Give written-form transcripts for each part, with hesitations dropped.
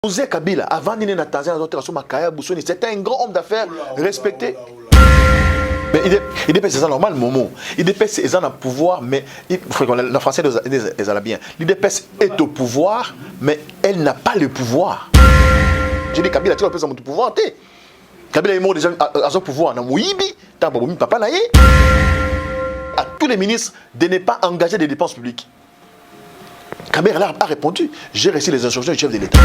Mzee Kabila, avant d'être na Tanzanie, c'était un grand homme d'affaires respecté. Mais il dépasse ça normal, Momo. Il dépasse ça dans le pouvoir, mais le français les bien. Il dépasse est au pouvoir, mais elle n'a pas le pouvoir. Je dis Kabila, tu as le pouvoir. Kabila est mort déjà à son pouvoir. Dans Mouibi, dans Papa Naye. À tous les ministres de ne pas engager des dépenses publiques. Kabila a répondu, j'ai reçu les instructions du chef de l'État.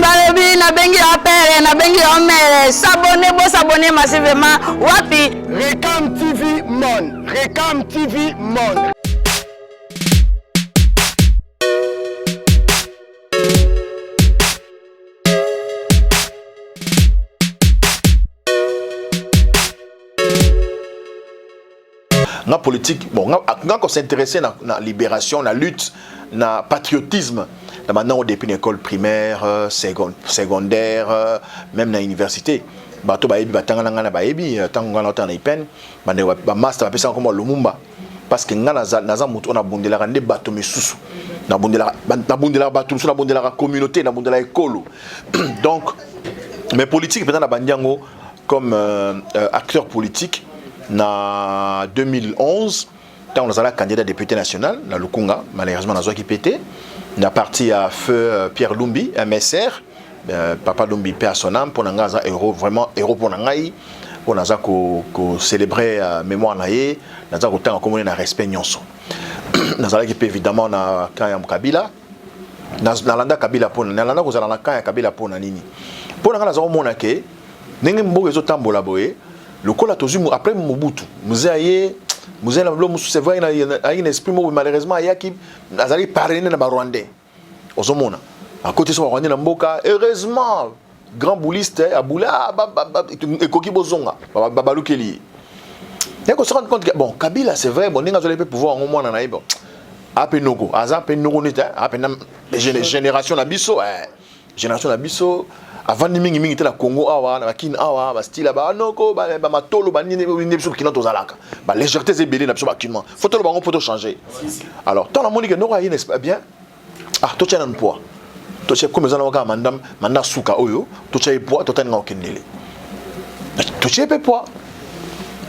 Balobi na bengi opere na bengi omere s'abonner massivement wapi Recam TV Mon Recam TV Mon La politique, bon, on s'intéresse à la libération, à la lutte, à la patriotisme. Maintenant, depuis l'école primaire, secondaire, même dans l'université. Bato ba ebi batanga ngana ba ebi tango ngana tana ipen bande ba master ba pesa comme Lumumba parce que ngana naza mutu on a bondela rande bato misusu na bondela bato sur la bondela communauté na bondela école. Donc mes politiques peut-être na bandiango comme acteur politique na 2011 quand on a candidat député national na Lukunga malheureusement na qui pété na parti à feu Pierre Lumbi MSR Papa Lumbi paix à son âme pour n'anga héros vraiment héros pour n'angai pour n'aza ko célébrer mémoire naie n'aza ko tanga comme na respect nyonso n'aza qui peut évidemment na Kaya Kabila na landa Kabila pour na landa ko zala na Kaya Kabila pour na nini pour n'anga n'aza ko mona ke ndenge mboka ezo tambola boye le kola tozumu après Mobutu muzaye Muzela Mlomu c'est vrai il y a un esprit malheureusement il y a qui azali parrainer na Rwandais ozomona à côté so Rwandais na mboka heureusement grand bouliste aboula ekoki bozonga babalukeli yako se rendre compte que bon Kabila c'est vrai bon ninga zole peut pouvoir au moins na ibo apenoko aza penoko neta apenam génération na biso génération na biso avant de mingi la Congo awa na kin awa ba style ba noko ba matolo ba nini biso kina tozalaka ba légèreté zebelé na biso ba kinma photo ba on peut changer alors tant la monique noko yi n'est bien to tient un poids to tient comme ça na ka mandam manda suka oyo to tient poids to tient ngokendele to tient poids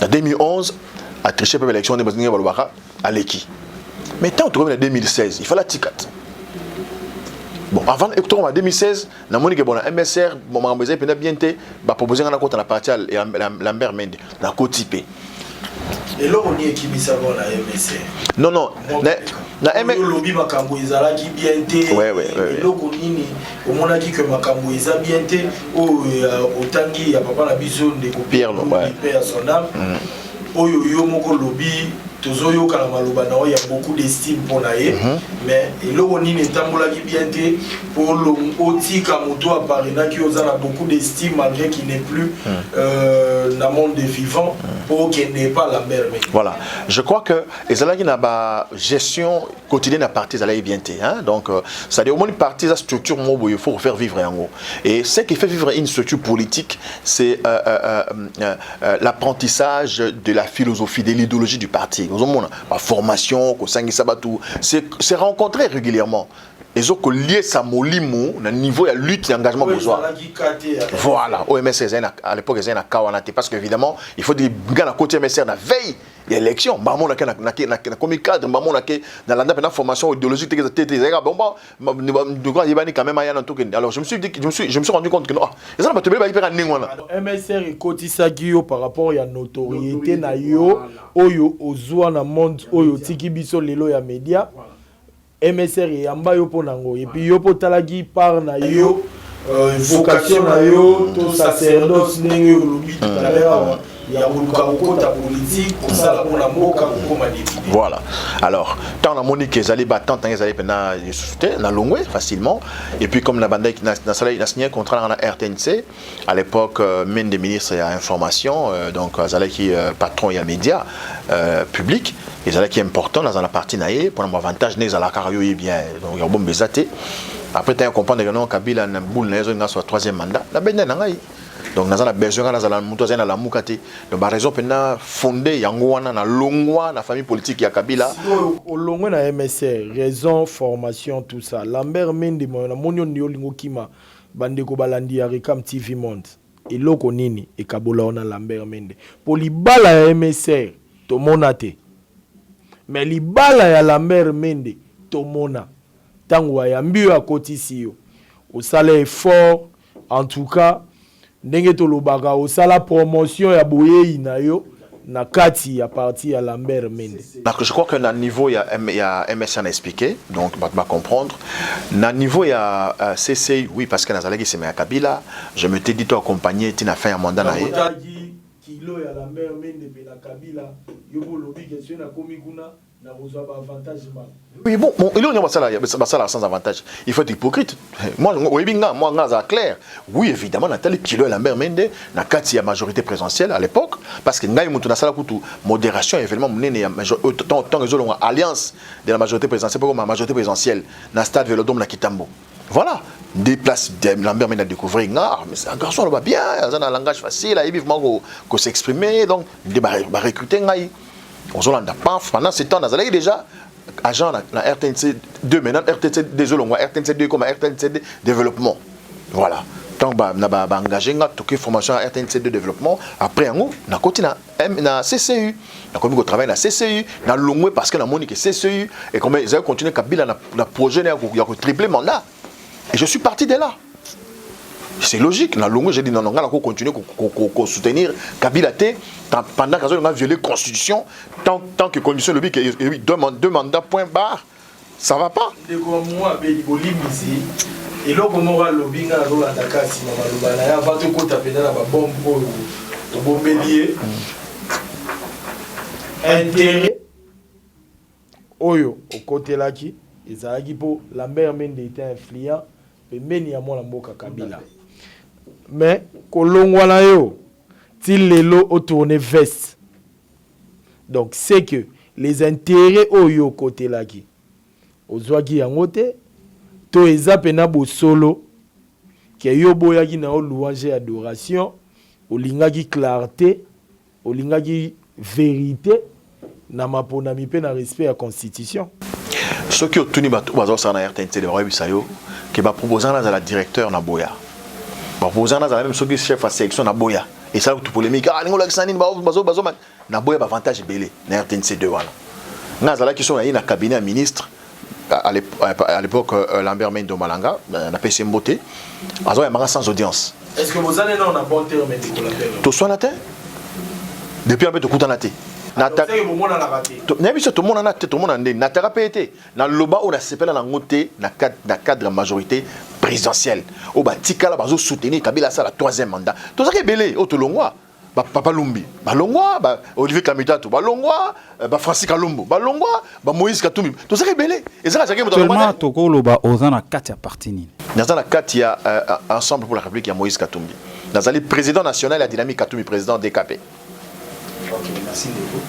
en 2011 a triché pour l'élection de Bazinga Balobaka à l'équipe mais tant en 2016 il fallait ticket. Bon, avant octobre 2016, na monique bon MSR, bon mangambeze pena bienté, ba proposer na côté na parti Lambert Mende, na côté et là on y est qui bisa bon la MSR. Non na MSR lobby makambo izala ki bienté. Ouais. Et là on nini au mona ki que makambo iza bienté au tangi ya papa la biso de Pierre no ouais. Père son âme. Oyo yo moko lobby tozoyo kala maloba na il y a beaucoup d'estime pour naé mais eloko nini tambola ki bien te pour l'otika moto à parina qui a beaucoup d'estime malgré qu'il n'est plus dans le monde des vivants pour qu'il n'est pas la mère. Voilà, je crois que les alliés na ba gestion quotidienne à partir alliés bien te hein donc ça dit au moins une partie de la structure mobo il faut faire vivre en gros et ce qui fait vivre une structure politique c'est l'apprentissage de la philosophie de l'idéologie du parti. La formation, c'est rencontré régulièrement. Les autres liés à Molimo, le niveau de lutte et engagement besoin. Voilà, au MSR à l'époque, ils étaient parce qu'évidemment, il faut des gars à côté MSR la veille de l'élection. Bamon na comme cadre, bamon na la formation idéologique alors je me suis rendu compte que non, ils ont pas tebé ba hyper ningwana. MSR ekotisaki yo par rapport à notoriété na yo oyo ozwa na monde oyo tiki biso lelo ya média. MSR et Amba yo ponango et puis yo potalagi par na yo vocation na yo to sacerdoce nengo lobi tout à l'heure ya buluka okota politique pour ça pour la mboka pour député. Voilà. Alors, tant la Monique ezali battant tant ezali pena na longwe facilement et puis comme la bande qui na signé un contrat dans la RTNC à l'époque même des ministres et information donc ezali qui patron et média public ezali qui est important dans la partie naé pour l'avantage né la cario bien donc ya bon bezaté après tu comprendre que non Kabila na boule na zo na soit troisième mandat la bende na ngai donc naza na besoin na zala muto za na lamuka te donc ba raison pena fondé yango wana na longwa na famille politique ya Kabila au longwa na MSR raison formation tout ça Lambert Mende na monyo ndiolingo kima bandeko balandi ya Rekam TV Monde eloko nini ekabola ona Lambert Mende po libala ya MSR tomona te mais libala ya Lambert Mende tomona tango ayambi akotisi yo osala effort en tout cas ndenge tolobaka osala promotion ya boyei na yo na kati ya parti ya Lambert Mende. Donc je crois que na niveau il y a MSN a expliqué donc va comprendre na niveau il y a CCI oui parce que nazalaki c'est ma Kabila je me t'ai dit toi accompagner tina fin ya mandat na ye kilo ya Lambert Mende pe na Kabila yo bolobi question na komi kuna na reçoit avantage ma. Oui bon il y a ça sans avantage il faut être hypocrite moi ngaza clair oui évidemment na tel kilo ya Lambert Mende na kati ya majorité présidentielle à l'époque parce que ngai mutu na sala kutu modération événement munene ya tant que zolonga alliance de la majorité présidentielle pour ma majorité présidentielle na stade Vélodrome na Kitambo voilà des places de Lambert Mende à découvrir mais c'est un garçon là bien il a un langage facile il vivement ko s'exprimer donc de recruter ngai on zolanda paf pendant ce temps nazalaki déjà agent na RTNC 2 maintenant RTNC 2 RTNC 2 comme RTNC 2 développement voilà tant na ba engagé nga toute formation à RTNC 2 développement après ngo na koti na CCU na komi ko travailler na CCU na longwe parce que na moni que CCU et comme ils ont continué Kabila na projet ya ko tripler mandat et je suis parti de là. C'est logique. Dans le j'ai dit non, on va continuer à soutenir Kabila pendant qu'on a violé la Constitution, tant que condition le but deux mandats point barre, ça va pas. Et là, comme on va lobbying à la Dakar, si on va là, va te taper dans la bombe pour le bombelier. Intérêt. Oyo, au côté là qui, ils ont dit pour Lambert Mende était influent, mais meni à moi la mboka Kabila. Mais kolongwana yo til lelo au tourner veste donc c'est que les intérêts oyo côté là qui ozwaki yango te to eza pena bo solo ke yo boyaki na louange adoration olingaki clarté olingaki vérité na maponami pe na respect à constitution ce qui otuni bato bazo na RTNC de Bisayo que ba proposant à la directeur na boya ba proposant à la même chose que chef à sélection na boya et ça tout polémique ah ningo lakisani bazo na boya ba avantage belé na RTNC 2 wana nazala qui sont na cabinet ministre à l'époque Lambert Mende Malanga na PC Mboté azo ya manga sans audience est-ce que vous allez non na bon terme de collaborer to soit na te depuis un peu de kutana te na ta n'abi tout le monde na te tout le monde ndé na thérapeute na loba on a sepela na ngote na cadre majorité présidentielle au batikala bazo soutenir Kabila ça la troisième mandat to ça ke belé au tolongwa Papa Lumbi balongwa ba Olivier Kamitato balongwa ba Francis Kalombo balongwa ba Moïse Katumbi to ça ke belé et ça ke tellement toko loba ozana kati ya parti nini nazana kati ya ensemble pour la République ya Moïse Katumbi nazali président national ya Dynamique Katumbi président DKP. OK, merci beaucoup.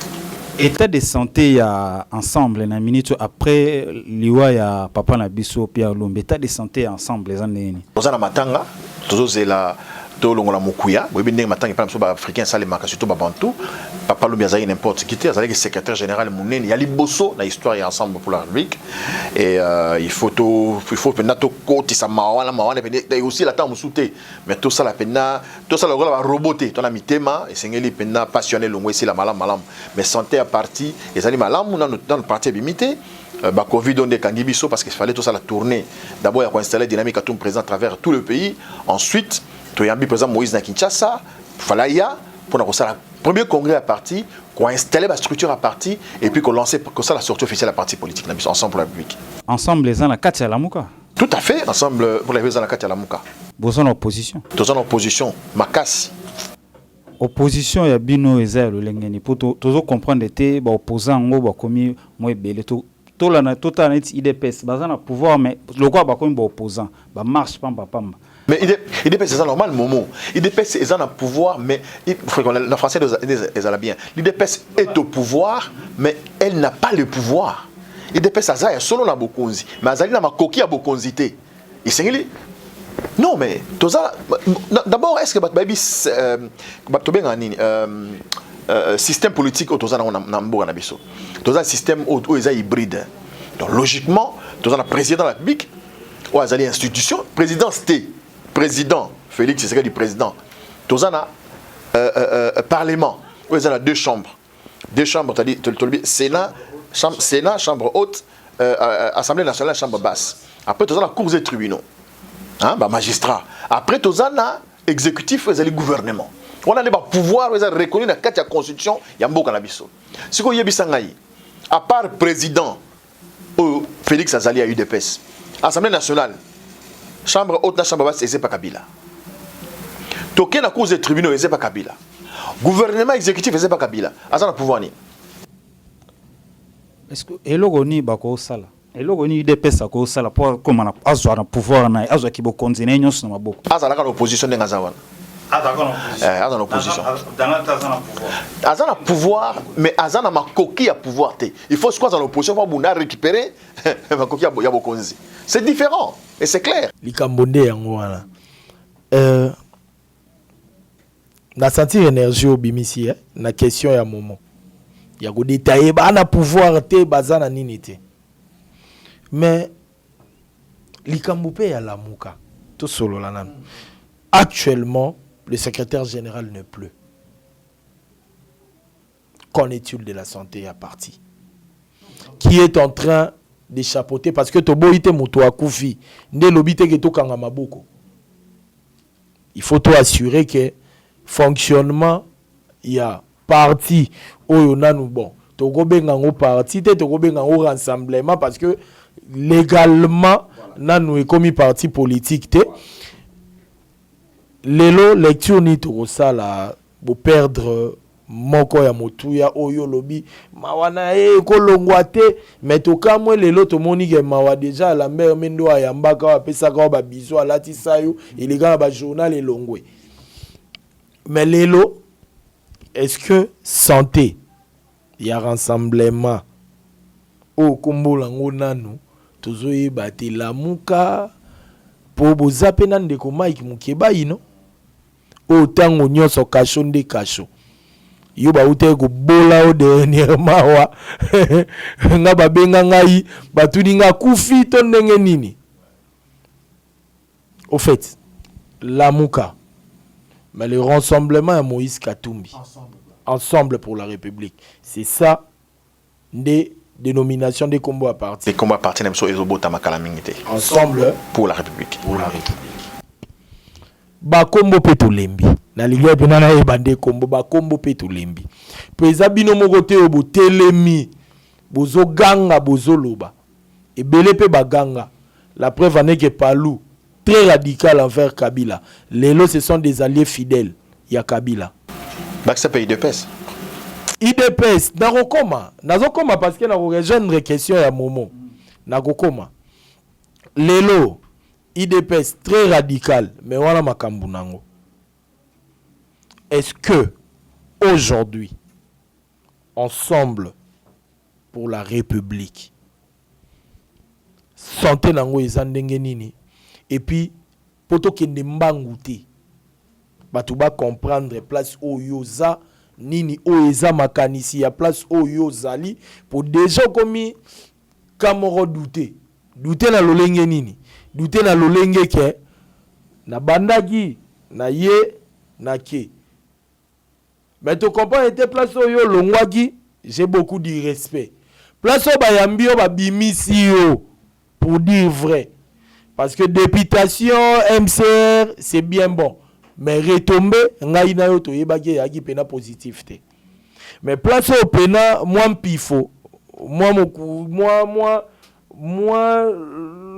État de santé ya ensemble na minute après liwa ya papa na biso Pierre Lumbi état de santé ensemble les années ozana matanga tozozela tolongola mokuya boyebi ndenge matanga pa biso ba africain salemaka surtout ba bantu papa Lumbi azali n'importe qui te azali secrétaire général munene ya liboso na histoire ya ensemble pour la République et il faut penato koti sa mawana et aussi la temps musuté mais tout ça la pena tout ça le rôle va roboter ton mitema et sengeli pena passionné longwe si la malam mais santé à parti et ça malam dans le parti limité ba Covid on est kangibiso parce qu'il fallait tout ça la tournée d'abord il y a installer Dynamique Katumbi présent à travers tout le pays ensuite Toyambi présent Moïse na Kinshasa Falaya pour lancer le premier congrès à parti qu'on installer la structure à parti et puis qu'on lancer comme ça la sortie officielle à parti politique ensemble pour la République ensemble les gens la kati ya lamuka tout à fait ensemble pour les gens la kati ya lamuka boson opposition tous en opposition makasi opposition ya bino eza le lengeni pour toujours comprendre te ba opposant ngo ba komi mo ebele to la na tota na IDPS bazana pouvoir mais le quoi ba komi ba opposant ba marche pamba mais IDPS c'est normal Momo IDPS c'est un pouvoir mais il faut que le français les bien l'IDPS est au pouvoir mais elle n'a pas le pouvoir IDPS ça solo na bokonzi mais azali na makoki ya bokonzi te isengeli Non, mais d'abord, est-ce que système politique au un système où ils sont hybrides. Donc logiquement, tu as un président de la République, ou as une institution, président Félix Tshisekedi président. Tu as un parlement, où ils ont deux chambres. Deux chambres, tu as dit Sénat, chambre haute, Assemblée nationale, chambre basse. Après, tu as la cour des tribunaux. Hein, magistrat. Après, tu as l'exécutif, tu as le gouvernement. On a le pouvoir, on a reconnu dans la constitution, il y a un beau cannabis. Ce qu'on y a, à part président, Félix Azali a eu des PES. Assemblée nationale, chambre haute, chambre basse, c'est pas Kabila. Toké na cause des tribunaux, c'est pas Kabila. Gouvernement exécutif, c'est pas Kabila. Azana pouvoir ni. Est-ce que elogoni bako sala? Elogoni UDPS ako sala pour comment na azwa na pouvoir na azwa ki bo konzine nyonso na maboko. Azana ka opposition ndenga zawana. Azana opposition. Azana pouvoir, mais Azana ma coquille à pouvoir. Il faut ce qu'on a l'opposition pour bunda récupérer ma coquille à bokonzi. C'est différent et c'est clair. Likambonde yango wana. Na sentir énergie au bimisi na question ya moment. Ya go détailler ba na pouvoir te bazana nini te. Mais likambupe ya lamuka to solo la nanu. Actuellement, le secrétaire général ne pleut. Qu'en est-il de la santé à partie? Qui est en train d'échappoter parce que Tobo ite moto akufi, nde lobite ke to kanga maboko. Il faut tout assurer que fonctionnement il y a parti oyo nanu bon. Togo benga ngo parti te togo benga ngo rassemblement parce que légalement nanu est commis parti politique te. Lelo lecture ni to sala bo perdre moko ya motuya oyo lobi mawana ko longwa te mais to kamwe lelo to moni ke mawa déjà la mère mendo ya mbaka wa pesa ka ba biso alati sayo ilika ba journal elongwe mais lelo est-ce que santé ya rassemblement o kombola ngo nanu tozoyi bati lamuka po bozape nan de ko Mike Mukeba ino autant nyonso kasho nde kasho yo ba ute ko bola o dernièrement wa nga babenga ngai batuni nga kufi to ndenge nini. Au fait lamuka mais le rassemblement à Moïse Katumbi ensemble pour la République, c'est ça des dénominations des combos à partir. Les combos à partir sur Ezobota Makalamingite. Ensemble pour la République. Pour la République. Ba kombo petulembi. Na ligue penana e bande kombo ba kombo petulembi. Peza bino mokote obo telemi. Bozo ganga bozo loba. Et belé pe baganga. La preuve en est que Palou très radical envers Kabila. Les lots ce sont des alliés fidèles. Il y a Kabila. Bah ça paye de pèse. IDPS nakokoma parce que na rejoindre question ya momo nakokoma lelo IDPS très radical mais wana makambu nango. Est-ce que aujourd'hui ensemble pour la République santé nango eza ndenge nini et puis poto kende mbangu te batu ba comprendre place oyoza nini oeza makanisi ya place oyo zali pour déjà komi kamoro douter na lolenge nini douter na lolenge ke na bandaki na ye na ke mais tu comprends était place oyo longwaki j'ai beaucoup de respect place o bayambi o babimisi yo pour dire vrai parce que députation MCR c'est bien bon. Mais retomber ngai na yo to yebaki yaki pena positif te. Mais place au pena moi mpifo moi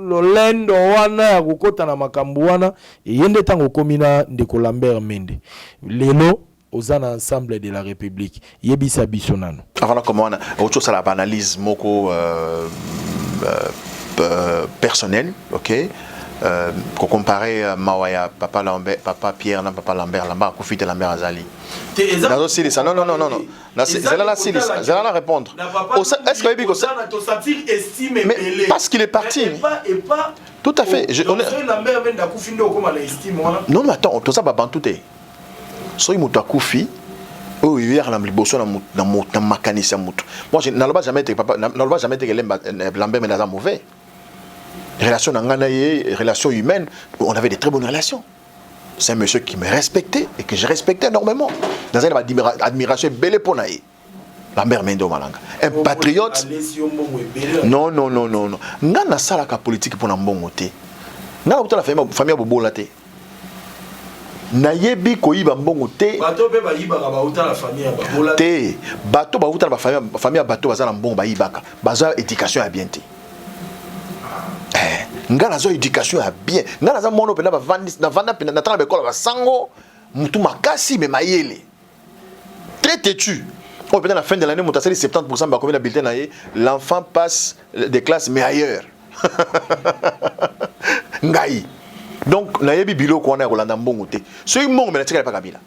lolendo wana ya kokota na makambo wana yende tango komina ndeko Lambert Mende. Lelo ozana ensemble de la République yebisa biso nano. Avant comment on a autre chose à la analyse moko personnel, OK? Qu'on comparer Mawaya, Papa Lambert, Papa Pierre, non Papa Lambert, Lambert, Koufite Lambert Azali. Non, c'est là la répondre. Est-ce que sentir estime mais parce qu'il est parti. Et pas Tout à fait. Non, mais attends, tout ça va tout est. So il m'a koufi. Oh, hier la liboso na makanisa mutu. Moi, je n'allais jamais été papa, n'allais jamais été Lambert mais dans un mauvais. Relation nganaye, relation humaine, on avait des très bonnes relations. C'est un monsieur qui me respectait et que je respectais énormément. Dans une admiration belle pour naïe. Lambert Mendo Malanga. Un patriote. Non. Ngana sala ka politique pour na mbongo te. Ngana buta la famille bobo la te. Nayebi koyiba mbongo te. Bato be ba yibaka ba uta la famille ba bola te. Bato ba uta la famille bato bazala mbongo ba yibaka. Baza éducation à bien te. Ngana zo éducation à bien. Ngana za mono pena ba vandi na vanda pena na tana be kola ba sango mutu makasi me mayele. Très têtu. Oh, peut-être à la fin de l'année, 70% de la bulletin, l'enfant passe des classes, mais ailleurs. Ngaï. Donc, nayebi bilo ko na Rolanda Mbongote. Ce monde mais pas Kabila.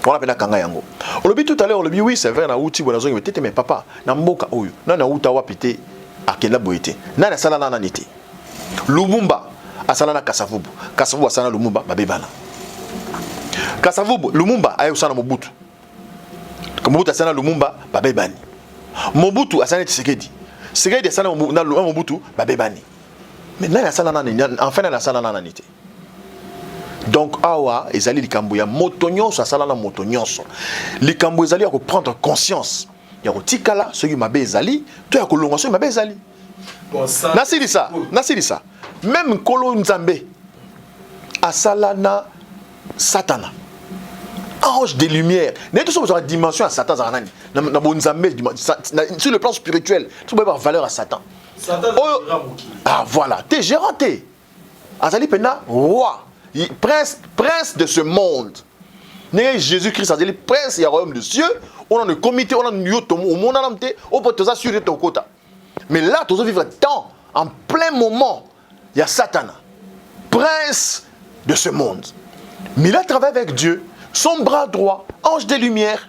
On appelle Kanga Yango. On le dit tout à l'heure, on le dit oui, c'est vrai na outi bona zongi mais papa, na mboka oyo. Na uta wapite akenda boité. Na sala na nité. Lumumba asala na Kasavubu. Kasavubu asala Lumumba babebana. Kasavubu Lumumba ayo sana Mobutu. Mobutu asana Lumumba babebani. Mobutu asana Tshisekedi. Tshisekedi asana Mobutu babebani. Mais là asana nani enfin na asana nani te. Donc awa ezali likambo ya motonyonso asala na motonyonso. Likambo ezali ya ko prendre conscience. Ya ko tikala ceux qui mabe ezali, to ya ko longa ceux mabe ezali. Bon ça. Nasili ça. Même Kolo Nzambe asala na Satana. Ange des lumières. N'est-ce pas sur la dimension à Satan Zanani. Sur le plan spirituel, tu peux avoir valeur à Satan. Satan ah voilà, t'es gérant, t'es. Azali Pena, roi, prince de ce monde. Né Jésus-Christ, Azali prince, il y a royaume de cieux. On a un comité, on a un yotomo, on a un thé, on peut te assurer ton quota. Mais là, tu vas vivre tant, en plein moment, il y a Satan, prince de ce monde. Mais il a travaillé avec Dieu. Son bras droit, ange des lumières.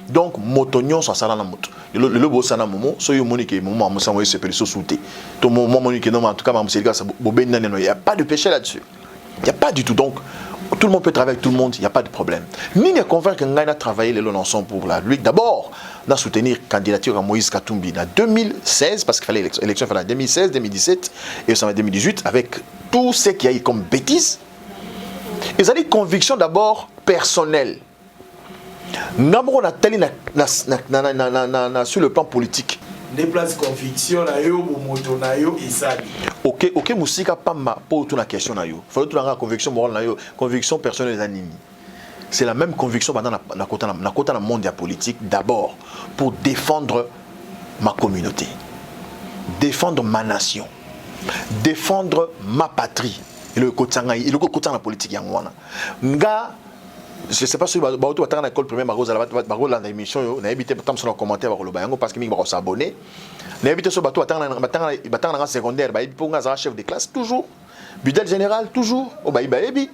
Donc, motognon sa salana moto. Le beau sana momo, so yo monique momo amusa moye sepeli so souté. To momo monique non en tout cas mamusa ça boben nan il y a pas de péché là-dessus. Il y a pas du tout. Donc tout le monde peut travailler avec tout le monde, il y a pas de problème. Ni ne convaincre que Ngaina travailler les ensemble pour la lutte. D'abord, on a soutenir candidature à Moïse Katumbi en 2016 parce qu'il fallait élection en 2016, 2017 et en 2018 avec tout ce qu'il y a eu comme bêtises. Ils ont des convictions d'abord personnelles. Nous avons sur le plan politique. Des places conviction na yo moto na yo isali. OK musika pamba pour toute la question na yo. Faut tout la conviction morale na yo, conviction personnelle animi. C'est la même conviction dans la côté dans monde politique d'abord pour défendre ma communauté. Défendre ma nation. Défendre ma patrie. Et le côté dans la politique yangwana. Nga je sais pas si ba auto atanga na école primaire baroza la émission na habité tam sur commentaire ba loba yango parce que mingi ba s'abonner na habité so bato atanga na secondaire ba pour nga chef de classe toujours budget général toujours o ba ebi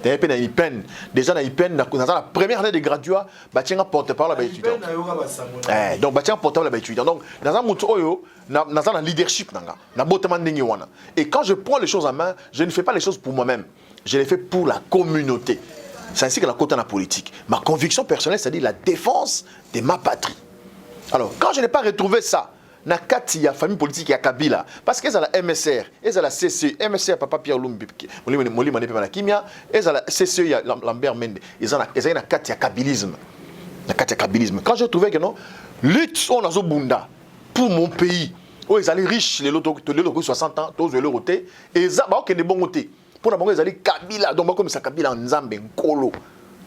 na peine na IPEN déjà na IPEN na la première année de graduat ba tienga porte-parole ba étudiant donc ba tienga porte-parole ba étudiant donc dans un mutu oyo na leadership nanga na botama ndenge wana et quand je prends les choses en main je ne fais pas les choses pour moi-même je les fais pour la communauté. C'est ainsi que la côte en politique. Ma conviction personnelle, c'est-à-dire la défense de ma patrie. Alors, quand je n'ai pas retrouvé ça, na kati ya famille politique ya Kabila, parce qu'ils ont la MSR, ils ont la CCE, MSR Papa Pierre Lumbi, Moli Manepe na Kimia, ils ont la CCE ya Lambert Mende, ils ont la kati ya kabilisme. La kati ya kabilisme. Quand j'ai trouvé que non, lutte on a zo bunda pour mon pays. Oh, ils allaient riches, les lotos 60 ans, tous le roté, et ils ont des bons côtés. Pour la banque, ils allaient Kabila, donc comme ça Kabila en Nzambe, Nkolo.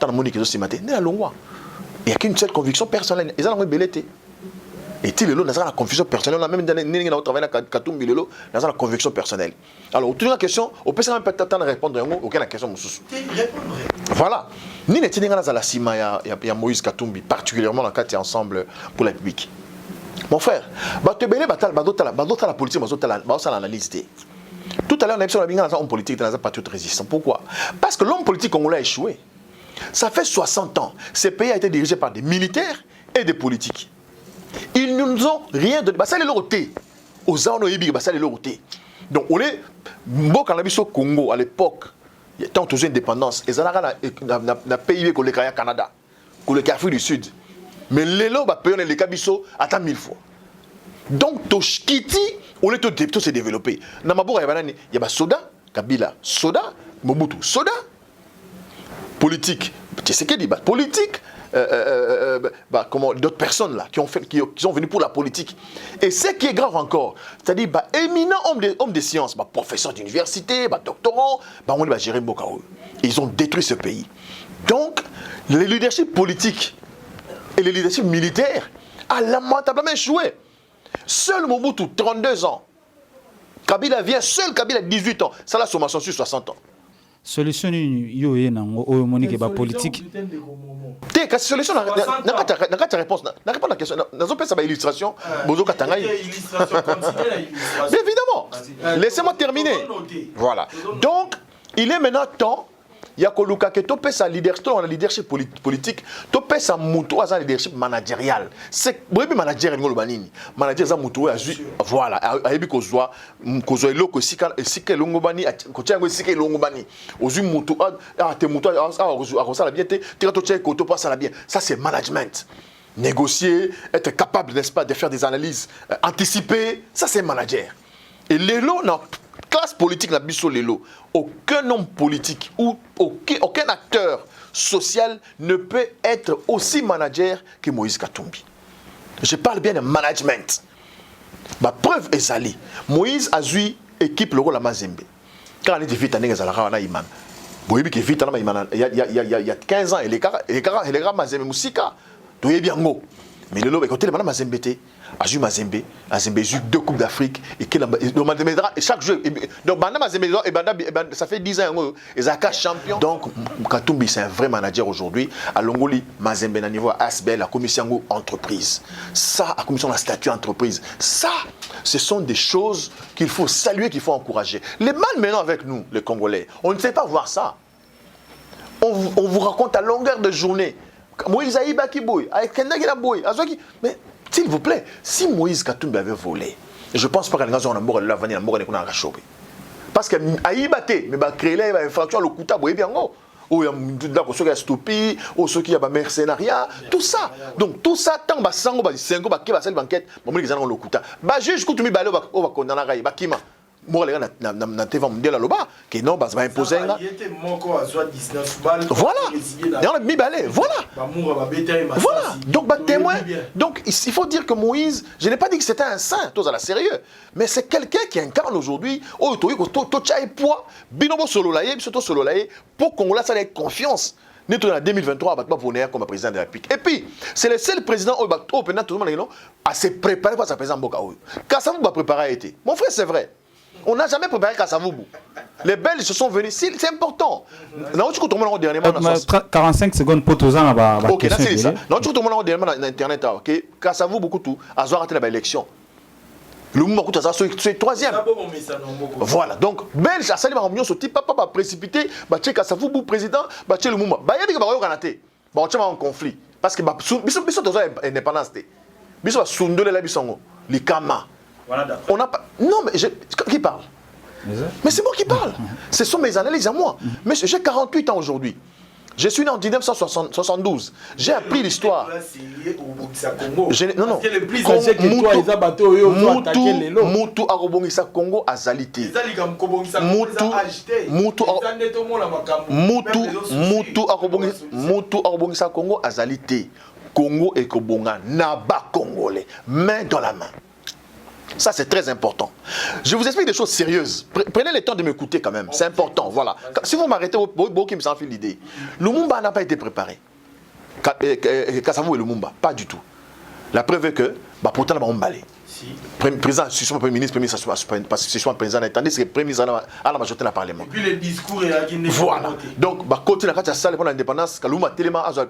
Tant de monde qui se maté, né à Longwa. Il n'y a qu'une seule conviction personnelle. Ils ont belleté. Et il y a la conviction personnelle. Même dans les travail à Katumbi, il y a la conviction personnelle. Alors, toute la question, on peut même pas attendre à répondre à aucune question. Voilà. Ni n'est-il pas dans la cima, il y a Moïse Katumbi, particulièrement dans le cadre ensemble pour la République. Mon frère, d'autres la politique, d'autres l'analyse. Tout à l'heure, on a vu sur la homme politique dans un patriote résistant. Pourquoi? Parce que l'homme politique congolais a échoué. Ça fait 60 ans. Ce pays a été dirigé par des militaires et des politiques. Ils ne nous ont rien donné. Ça, c'est l'autorité. Aux gens, ça, c'est l'autorité. Donc, on est, mboka na biso Congo à l'époque, tant que indépendance, et ça n'a PIB que le Canada, que le Afrique du Sud. Mais les lots, payons les Kabiso, attends 1000 fois. Donc, Toshkiti, on est tout se développer. Dans ma bourre, il y a Soda, Kabila, Soda, Mobutu, Soda, politique. Tu sais ce qu'il dit, politique. Comment d'autres personnes là qui sont venues pour la politique. Et ce qui est grave encore, c'est-à-dire éminents hommes de sciences, professeurs d'université, doctorants, on va gérer Bokao. Ils ont détruit ce pays. Donc, le leadership politique et le leadership militaire a lamentablement échoué. Seul Mobutu, 32 ans. Kabila vient, seul Kabila, 18 ans. Ça, la sommation sur 60 ans. Solution yo nango oyo monique ba politique te ka solution na ka réponse na répondre à la question nazo pesa ba illustration bozo katanga illustration continue bien évidemment laissez-moi terminer voilà donc il est maintenant temps il y a koluka ke to pesa leadership politique to pesa mutu aza leadership managérial c'est brebi manager ngolo banini manager za mutu azu voilà ayebi kozwa eloko sika longo bani ko tiango sika longo bani ozu mutu te mutu a ça la bien te to tchai ko to pasa la bien ça c'est management négocier être capable n'est-ce pas de faire des analyses anticiper ça c'est manager et lelo na classe politique na biso lelo aucun homme politique ou aucun acteur social ne peut être aussi manager que Moïse Katumbi. Je parle bien de management. Ma preuve est allée. Moïse a eu équipe le rôle à Mazembe. Quand on est vite à Nezalaka, Imam. Boyebi qui vite il y a 15 ans, il est Mazembe Moussika. Tu es bien go. Mais le lot, quand il est Mazembe, Azul Mazembe, Mazembe joue 2 Coupes d'Afrique et chaque jeu. Donc Mazembe, ça fait 10 ans, ils ont 4 champions. Donc Katumbi, c'est un vrai manager aujourd'hui. À Longoli, Mazembe, à niveau ASBL, la commission entreprise. Ça, la commission de la statut entreprise. Ça, ce sont des choses qu'il faut saluer, qu'il faut encourager. Les mal maintenant avec nous, les Congolais, on ne sait pas voir ça. On vous raconte à longueur de journée. Moïse Aïba qui bouille, avec Kendagina bouille, mais s'il vous plaît, si Moïse Katumbi avait volé, je ne pense pas qu'il y a un amour de la vanille, un amour de la chauffée. Parce que Aïba té, mais créer là, il va fracturer le couteau, il bien go. Ou il y a ceux qui ont stoppé, ou ceux qui ont mercenariat, tout ça. Donc tout ça, tant que sango, sango, qui va faire banquette, bon, ils ont le couteau. Bah juste quand tu me balles, on va condamner la bah kima. Moi les gars na TV mondial là-bas que non bah ça va imposer là. Voilà. Et on a mis balai. Voilà. Voilà. Donc bah témoin. Donc il faut dire que Moïse, je n'ai pas dit que c'était un saint, tous à la sérieux, mais c'est quelqu'un qui incarne aujourd'hui oh to chai poids binobo solo laé, surtout solo laé pour qu'on la ça ait confiance. Nous sommes en 2023 bah venir comme président de la République. Et puis c'est le seul président au pendant tout le monde à se préparer pour sa président Bokaou. Kassavou va préparer à été. Mon frère c'est vrai. On n'a jamais préparé Kassavoubou. Les Belges se sont venus. C'est important. 45 secondes pour tous ans. Ok, c'est ça. Tout le monde dernièrement sur Internet. Kassavoubou beaucoup tout. À avoir raté l'élection. Le mouvement coûte ça c'est troisième. Voilà. Donc Belge a sali ma réunion ce type pas précipité. Bah tché Kassavoubou président. Bah tché le mouvement. Bah il y a des gars qui ont raté. Bah on en conflit. Parce que bah biso tous indépendance. Biso va sondole la bisongo. Les Kama. On n'a pas. Non, mais qui parle? Mais c'est moi qui parle. Ce sont mes analyses à moi. Mais j'ai 48 ans aujourd'hui. Je suis né en 1972. J'ai appris l'histoire. Non, non. Moutou Arobongisa Congo Azalité. Moutou Arobongisa Congo Azalité. Congo et Kobonga. Naba Congolais. Main dans la main. Ça, c'est très important. Je vous explique des choses sérieuses. Prenez le temps de m'écouter quand même. C'est important. Voilà. Si vous m'arrêtez, beaucoup qui me s'enfile l'idée. Lumumba n'a pas été préparé. Kassavou et Lumumba, pas du tout. La preuve est que, pourtant, on va aller. Président, si je suis Premier ministre, parce que si je suis président, tandis que le Premier ministre a la majorité dans le Parlement. Et puis le discours est à Guinée. Voilà. Donc, quand il a fait ça pour l'indépendance, Kaluma Téléma a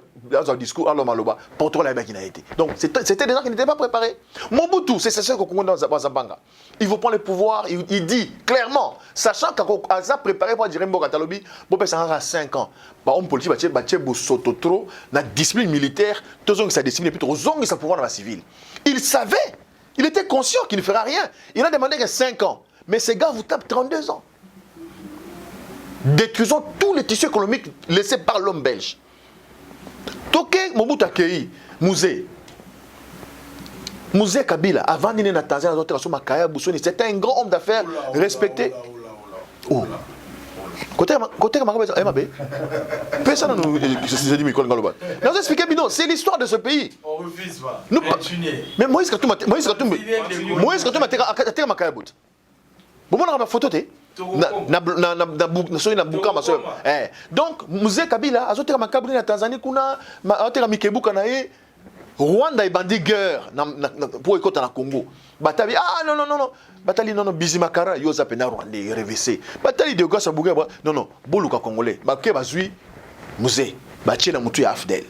un discours à l'Omaloba, pour la qui n'a été. Donc, c'était des gens qui n'étaient pas préparés. Mobutu, c'est ça qu'on connaît dans Zabanga. Il veut prendre le pouvoir, il dit clairement, sachant qu'Aza préparé pour dire Mboka Talobi, Bobé Sahara a 5 ans. Homme politique, Sototro, la discipline militaire, tous ont sa discipline, et puis tous ont sa pouvoir dans la civile. Il savait. Il était conscient qu'il ne fera rien. Il a demandé que 5 ans. Mais ces gars vous tapent 32 ans. Détruisons tous les tissus économiques laissés par l'homme belge. Toké Mobutu Akei, Musée Kabila, avant d'être dans Tanzanie, c'était un grand homme d'affaires respecté. Oh. Côté personne ne nous expliquer, c'est l'histoire de ce pays. On refuse pas. Mais Moïse Katumbi a été Makaya Bout. Vous avez une photo donc, Musée Kabila a été Makabri na Tanzanie, kuna a été Mikebuka na Rwanda est bandit guerre pour écouter na Congo. Batali non. Batali non Bizimakara yoza pena Rwandais RVC. Batali de gosse Bouga non boluka congolais. Baké bazui Musée batie na mutu ya Afdel.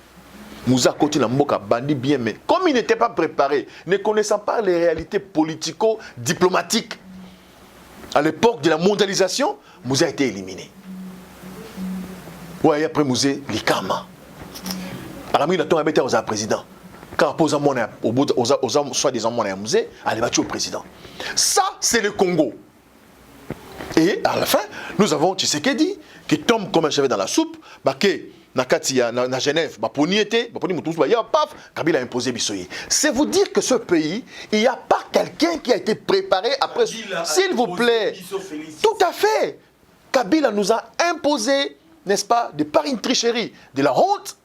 Moussa Koti na mboka bandit bien mais comme il n'était pas préparé, ne connaissant pas les réalités politico-diplomatiques à l'époque de la mondialisation, Moussa a été éliminé. Ouais, après Moussa, l'Ikama. Alors, il a été au président. Quand on a soi-disant mon musée, elle est au président. Ça, c'est le Congo. Et à la fin, nous avons Tshisekedi qui tombe comme un cheveu dans la soupe. Na Genève, Kabila a imposé Bissoye. C'est vous dire que ce pays, il n'y a pas quelqu'un qui a été préparé après. S'il vous plaît. Tout à fait. Kabila nous a imposé, n'est-ce pas, de par une tricherie, de la honte.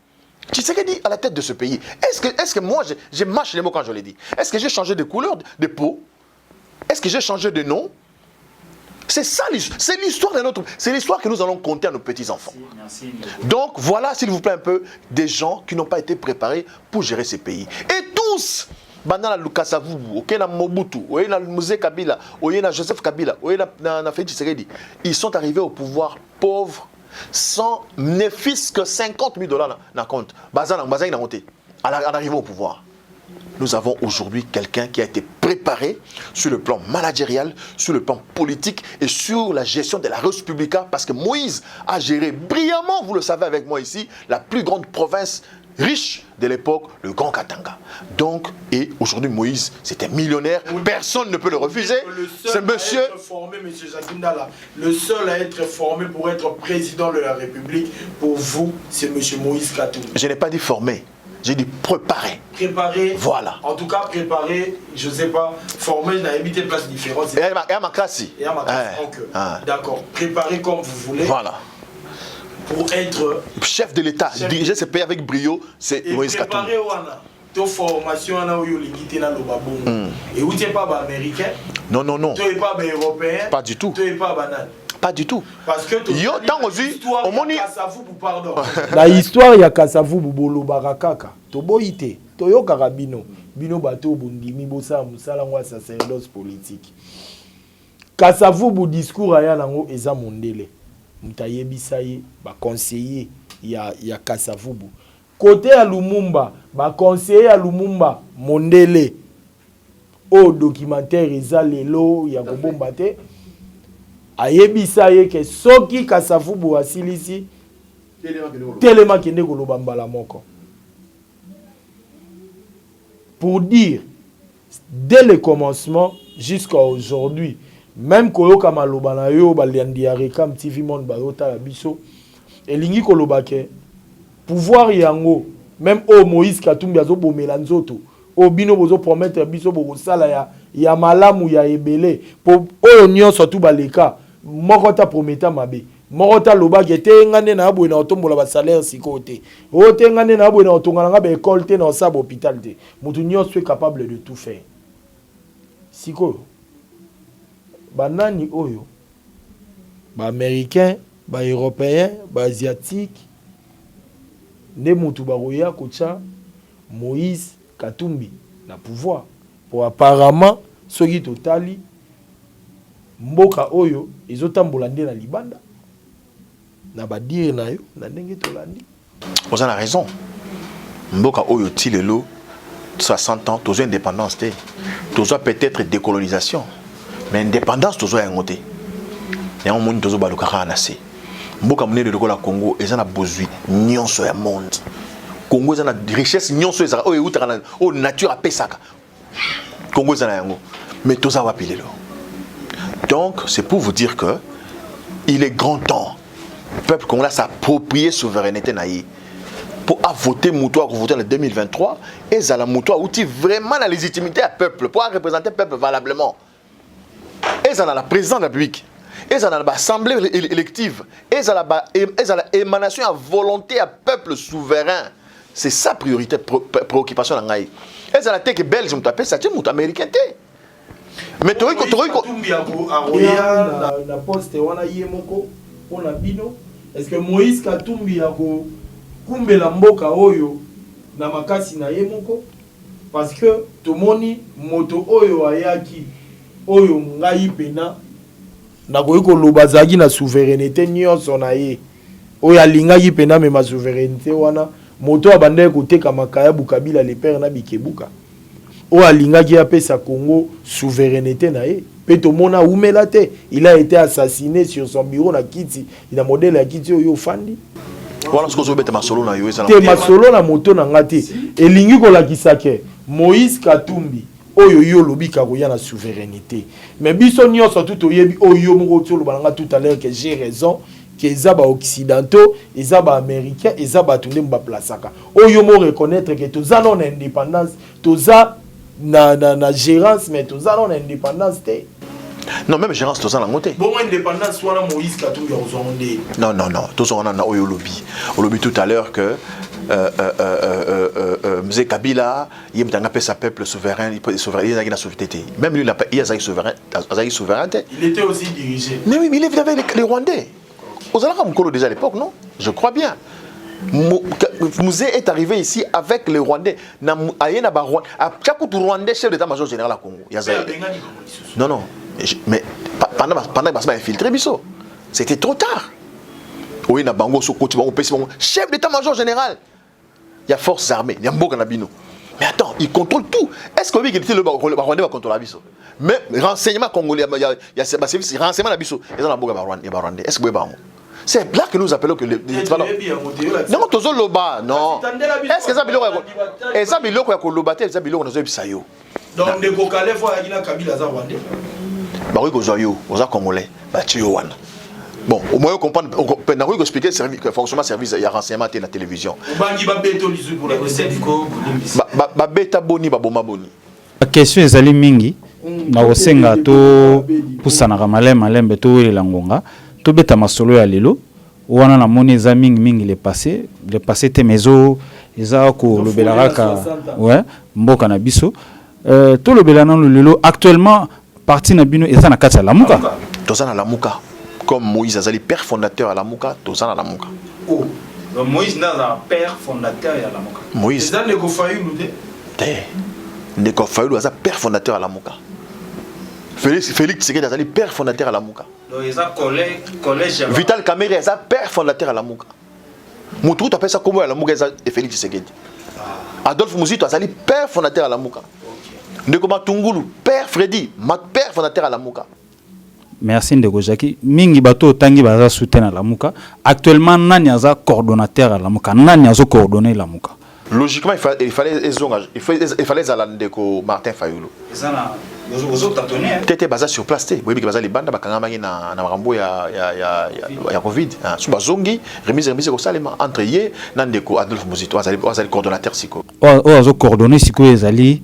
Tshisekedi à la tête de ce pays. Est-ce que moi, je mâche les mots quand je l'ai dit? Est-ce que j'ai changé de couleur de peau? Est-ce que j'ai changé de nom? C'est ça, c'est l'histoire de notre... C'est l'histoire que nous allons conter à nos petits-enfants. Merci. Donc voilà, s'il vous plaît, un peu, des gens qui n'ont pas été préparés pour gérer ces pays. Et tous, Banana Lukasavubu, Okena Mobutu, Oyena Musée Kabila, Oyena Joseph Kabila, Oyena Félix Tshisekedi, ils sont arrivés au pouvoir pauvres, sans ne fût-ce que 50 000 $ dans le compte. Bazan a monté. En arrivant au pouvoir. Nous avons aujourd'hui quelqu'un qui a été préparé sur le plan managérial, sur le plan politique et sur la gestion de la Res Publica, parce que Moïse a géré brillamment, vous le savez avec moi ici, la plus grande province riche de l'époque, le Grand Katanga. Donc, et aujourd'hui Moïse, c'était millionnaire, personne ne peut le refuser. Ce monsieur... Le seul à être formé pour être président de la République, pour vous, c'est monsieur Moïse Katumbi. Je n'ai pas dit formé. J'ai dit préparer. Préparer. Voilà. En tout cas, préparer, je ne sais pas, former, n'a habité place différente. Et à ma classe. Et à ma classe. D'accord. Préparer comme vous voulez. Voilà. Pour être chef de l'État. Diriger ce pays avec brio, c'est Moïse Katumbi. Préparer, ta formation, et où tu n'es pas américain. Non. Tu n'es pas européen. Pas du tout. Tu n'es pas banane. Pas du tout. Parce que la histoire ya Kasavubu bolo barakaka to boyite to yoka bino bato bundimi bosa musala ngwa sacerdoce politique. Kasavubu discours aya nango eza mondele mutayebisa ye ba conseiller ya Kasavubu côté ya Lumumba ba conseiller ya Lumumba mondele au documentaire eza lelo ya kobomba te ayebisa ye ke soki Kasavubu asilisi telema kende koloba mbala moko. Pour dire dès le commencement jusqu'à aujourd'hui, même koyoka maloba na yo baliandi Rekam TV Monde bayota la biso elingi koloba ke pouvoir yango même o Moïse Katumbi azo bomela nzoto o bino bozo promettre biso boko sala ya malamu ya ebele po oyo nyonso tu baleka moko ta prometa mabe moko ta loba ke te ngane na abwe na otombola ba salaire sikote o te ngane na abwe na otongana nga ba école te na osaba hôpital te mutu nyonso est capable de tout faire siko banani oyo ba américain ba européen ba asiatique ne mutu ba roya kocha Moïse Katumbi na pouvoir pour apparemment soki totali mboka oyo ezotambola nde na libanda na badire na yo na ndenge tolandi. Vous avez raison. Mboka oyo tilelo 60 ans toujours indépendance té. Toujours peut-être décolonisation. Mais indépendance toujours ya ngoté. Ya monde toujours balukaka anase. Mboka munene de la Congo ezana bozui nyonso ya monde. Congo ezana richesse nyonso ezaka oyo utaka o nature apesaka. Congo ezana yango. Mais toza wapi lelo. Donc, c'est pour vous dire que il est grand temps. Le peuple congolais s'approprier souveraineté naïe. Pour voter Moutoua, pour voter en 2023, et ça la Moutoua outil vraiment la légitimité à peuple, pour représenter le peuple valablement. Et ça la présidence de la République, et ça l'assemblée élective, et ça l'émanation à volonté à peuple souverain. C'est sa priorité, préoccupation dans Naï. Et ça la tête belge, on t'appelle ça, c'est Moutoua américain. Mais tu vois, na poste wana yemoko pona bino. Est-ce que Moïse Katumbi yako kumbela mboka oyo na makasi na yemoko? Parce que tomoni moto oyo ayaki oyo ngai pena na koyiko lobazaki na souveraineté nyonso na ye. Oyo alingaki pena me ma souveraineté wana moto abandaki koteka makaya Bukabila le père na bikebuka. Oyo alingaki apesa Congo souveraineté na ye. Peto mona umelate, il a été assassiné sur son bureau na kiti, il a modèle à kiti oyo fandi. Voilà ce que je veux mettre solo na yo ezala. Te masolo na moto na ngati. Elingi ko lakisake Moïse Katumbi oyo yo lobi ka koya na souveraineté. Mais biso nyonso tout oyebi oyo moko tolo balanga tout à l'heure que j'ai raison que ezaba occidentaux, ezaba américains, ezaba tunde mba plasaka. Oyo mo reconnaître que toza non indépendance, toza na gérance mais toza non indépendance te. Non, même gérance, tout ça, la montée. Bon, indépendance, soit la Moïse Katumbi a rejoindre. Non. Tout ça, on a au lobby. Au lobby tout à l'heure que M. Kabila, il a appelé sa peuple souverain, il a la souveraineté. Même lui, il a souveraineté. Il était aussi dirigé. Mais oui, mais il est avec les Rwandais. Aux Arabes, déjà à l'époque, non? Je crois bien. Mouzé est arrivé ici avec les Rwandais. À chaque Rwandais, chef d'état-major général à Congo. Non. Mais pendant que ça infiltré Bisso, c'était trop tard. Oui, na bango sokoti bango pesi bango chef d'état-major général. Il y a forces armées, il y a Mboka Nabino. Mais attends, il contrôle tout. Est-ce que le Rwandais va contrôler Bisso? Mais renseignement congolais, il y a ces services renseignement na Bisso, ils ont la Mboka Rwandais. Est-ce que c'est là que nous appelons que les non, tozo loba, non. Est-ce que ça biloko et ça biloko ya kolobate, ça biloko nazo bisayo. Donc de kokale fo ya Kabila za Rwandais. Bah oui, aux Congolais, bah tu wana. Bon, au moins on comprend, on a expliquer le fonctionnement service, il y a renseignement à la télévision. Bah beta boni, bah boma boni. La question est ali mingi, na osenga to pusana malembe to ile langonga, to beta masolo ya lelo, wana na moni za mingi le passé te mezo, eza ko lobelaraka, ouais, mboka na biso. To lobelana lelo actuellement parti na bino eza na kati ya Lamuka. Toza na Lamuka. Comme Moïse Azali, père fondateur à Lamuka, toza na Lamuka. Oh, donc Moïse n'a un père fondateur à Lamuka. Moïse. C'est un Nekofaïlou. Nekofaïlou Azali, père fondateur à Lamuka. Félix Tshisekedi Azali, père fondateur à Lamuka. Donc il y a collège. Vital Kamerhe Azali, père fondateur à Lamuka. Moutou appelle ça comment à Lamuka et Félix Tshisekedi. Adolphe Muzito Azali, père fondateur à Lamuka. Ndekoma Tungulu, père Freddy, ma père fondateur à Lamuka. Merci Ndeko Jackie. Mingi bato tangi baza soutien à Lamuka. Actuellement nani aza coordonnateur à Lamuka. Nani azo coordonner Lamuka. Logiquement il fallait Ndeko Martin Fayulu. Ezana ozo tatonner. Tete baza sur place té. Boyebi baza libanda bakanga mangi na marambo ya Covid. Suba zongi remise ko salema entre ye na Ndeko Adolphe Muzito azali coordonnateur siko. O azo coordonner siko ezali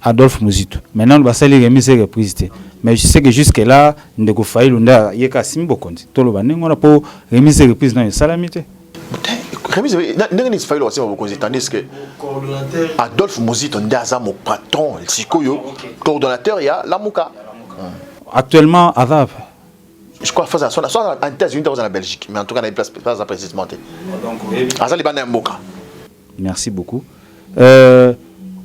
Adolphe Muzito. Maintenant, le basali remise reprise. Mais je sais que jusque-là, Ndeko Fayulu nda yeka simbo kondi. Tolo banengo na po remise reprise na salamité. Remise ndenge Fayulu aussi va kondi tandis que Adolphe Muzito ndaza mon patron, sikoyo coordonnateur ya Lamuka. Actuellement Adap. Je crois soit en États-Unis dans la Belgique, mais en tout cas dans les places pas précisément. Donc azali bana mboka. Merci beaucoup.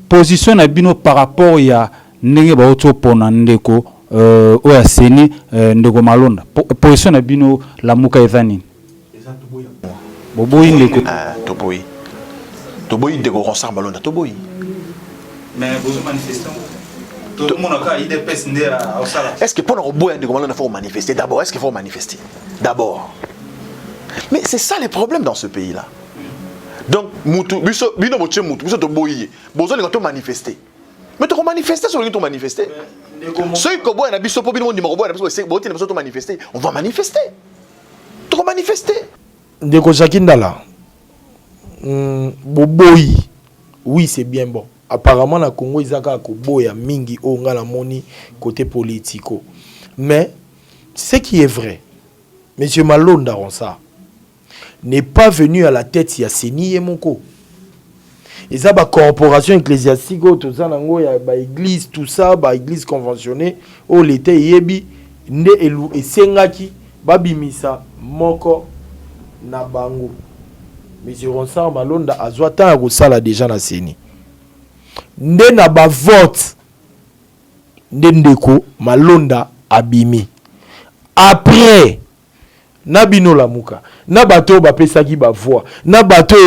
Position na bino par rapport ya ndenge ba oto pona ndeko oya seni ndeko malonda position na bino Lamuka ezani boboyi ndeko toboyi ndeko Ronsard Malonda toboyi mais vous manifestez tout le monde a idée pèse ndea osala. Est-ce que pour boya ndeko Malonda faut manifester d'abord? Est-ce qu'il faut manifester d'abord? Mais c'est ça les problèmes dans ce pays là. Donc, bino moche mutu, biso to boyi, bozo linga to manifester. Mais to manifester sur linga to manifester. Ceux qui ont un abisso pour bien manifester, on va manifester. On va manifester. Ndeko Jakindala. Boboyi. Oui, c'est bien bon. Apparemment, na Congo, ils ont boya mingi o ngala moni côté politico. Mais ce qui est vrai, Monsieur Malonda Ronsa n'est pas venu à la tête ya Seni et Moko. Ils ont une corporation ecclésiastique, tout ça, église, tout ça, église conventionnée, où l'été yebi, nde elu et sengaki, babimisa, moko, na bango. Monsieur Ronsa Malonda a zoata a sala déjà na Seni. Nde na ba vote, nde ndeko Malonda abimi. Après, na bino la muka na bato ba pesaki ba voix na bato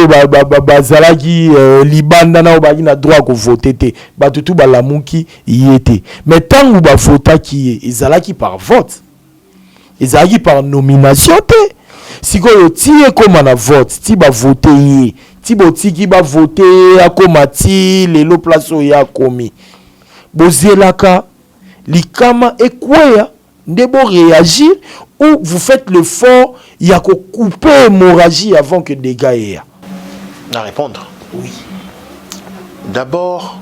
bazalaki libanda na obaki na droit ko voter te bato tout ba lamuki yete mais tangu ba votaki ezalaki par vote ezalaki par nomination te sikoyo tie koma na vote ti ba voter ye ti botiki ba voter akoma ti lelo place ya komi bozelaka likama ekweya ndebo réagir ou vous faites l'effort, il y a qu'à couper l'hémorragie avant que des dégâts aient. À répondre. Oui. D'abord,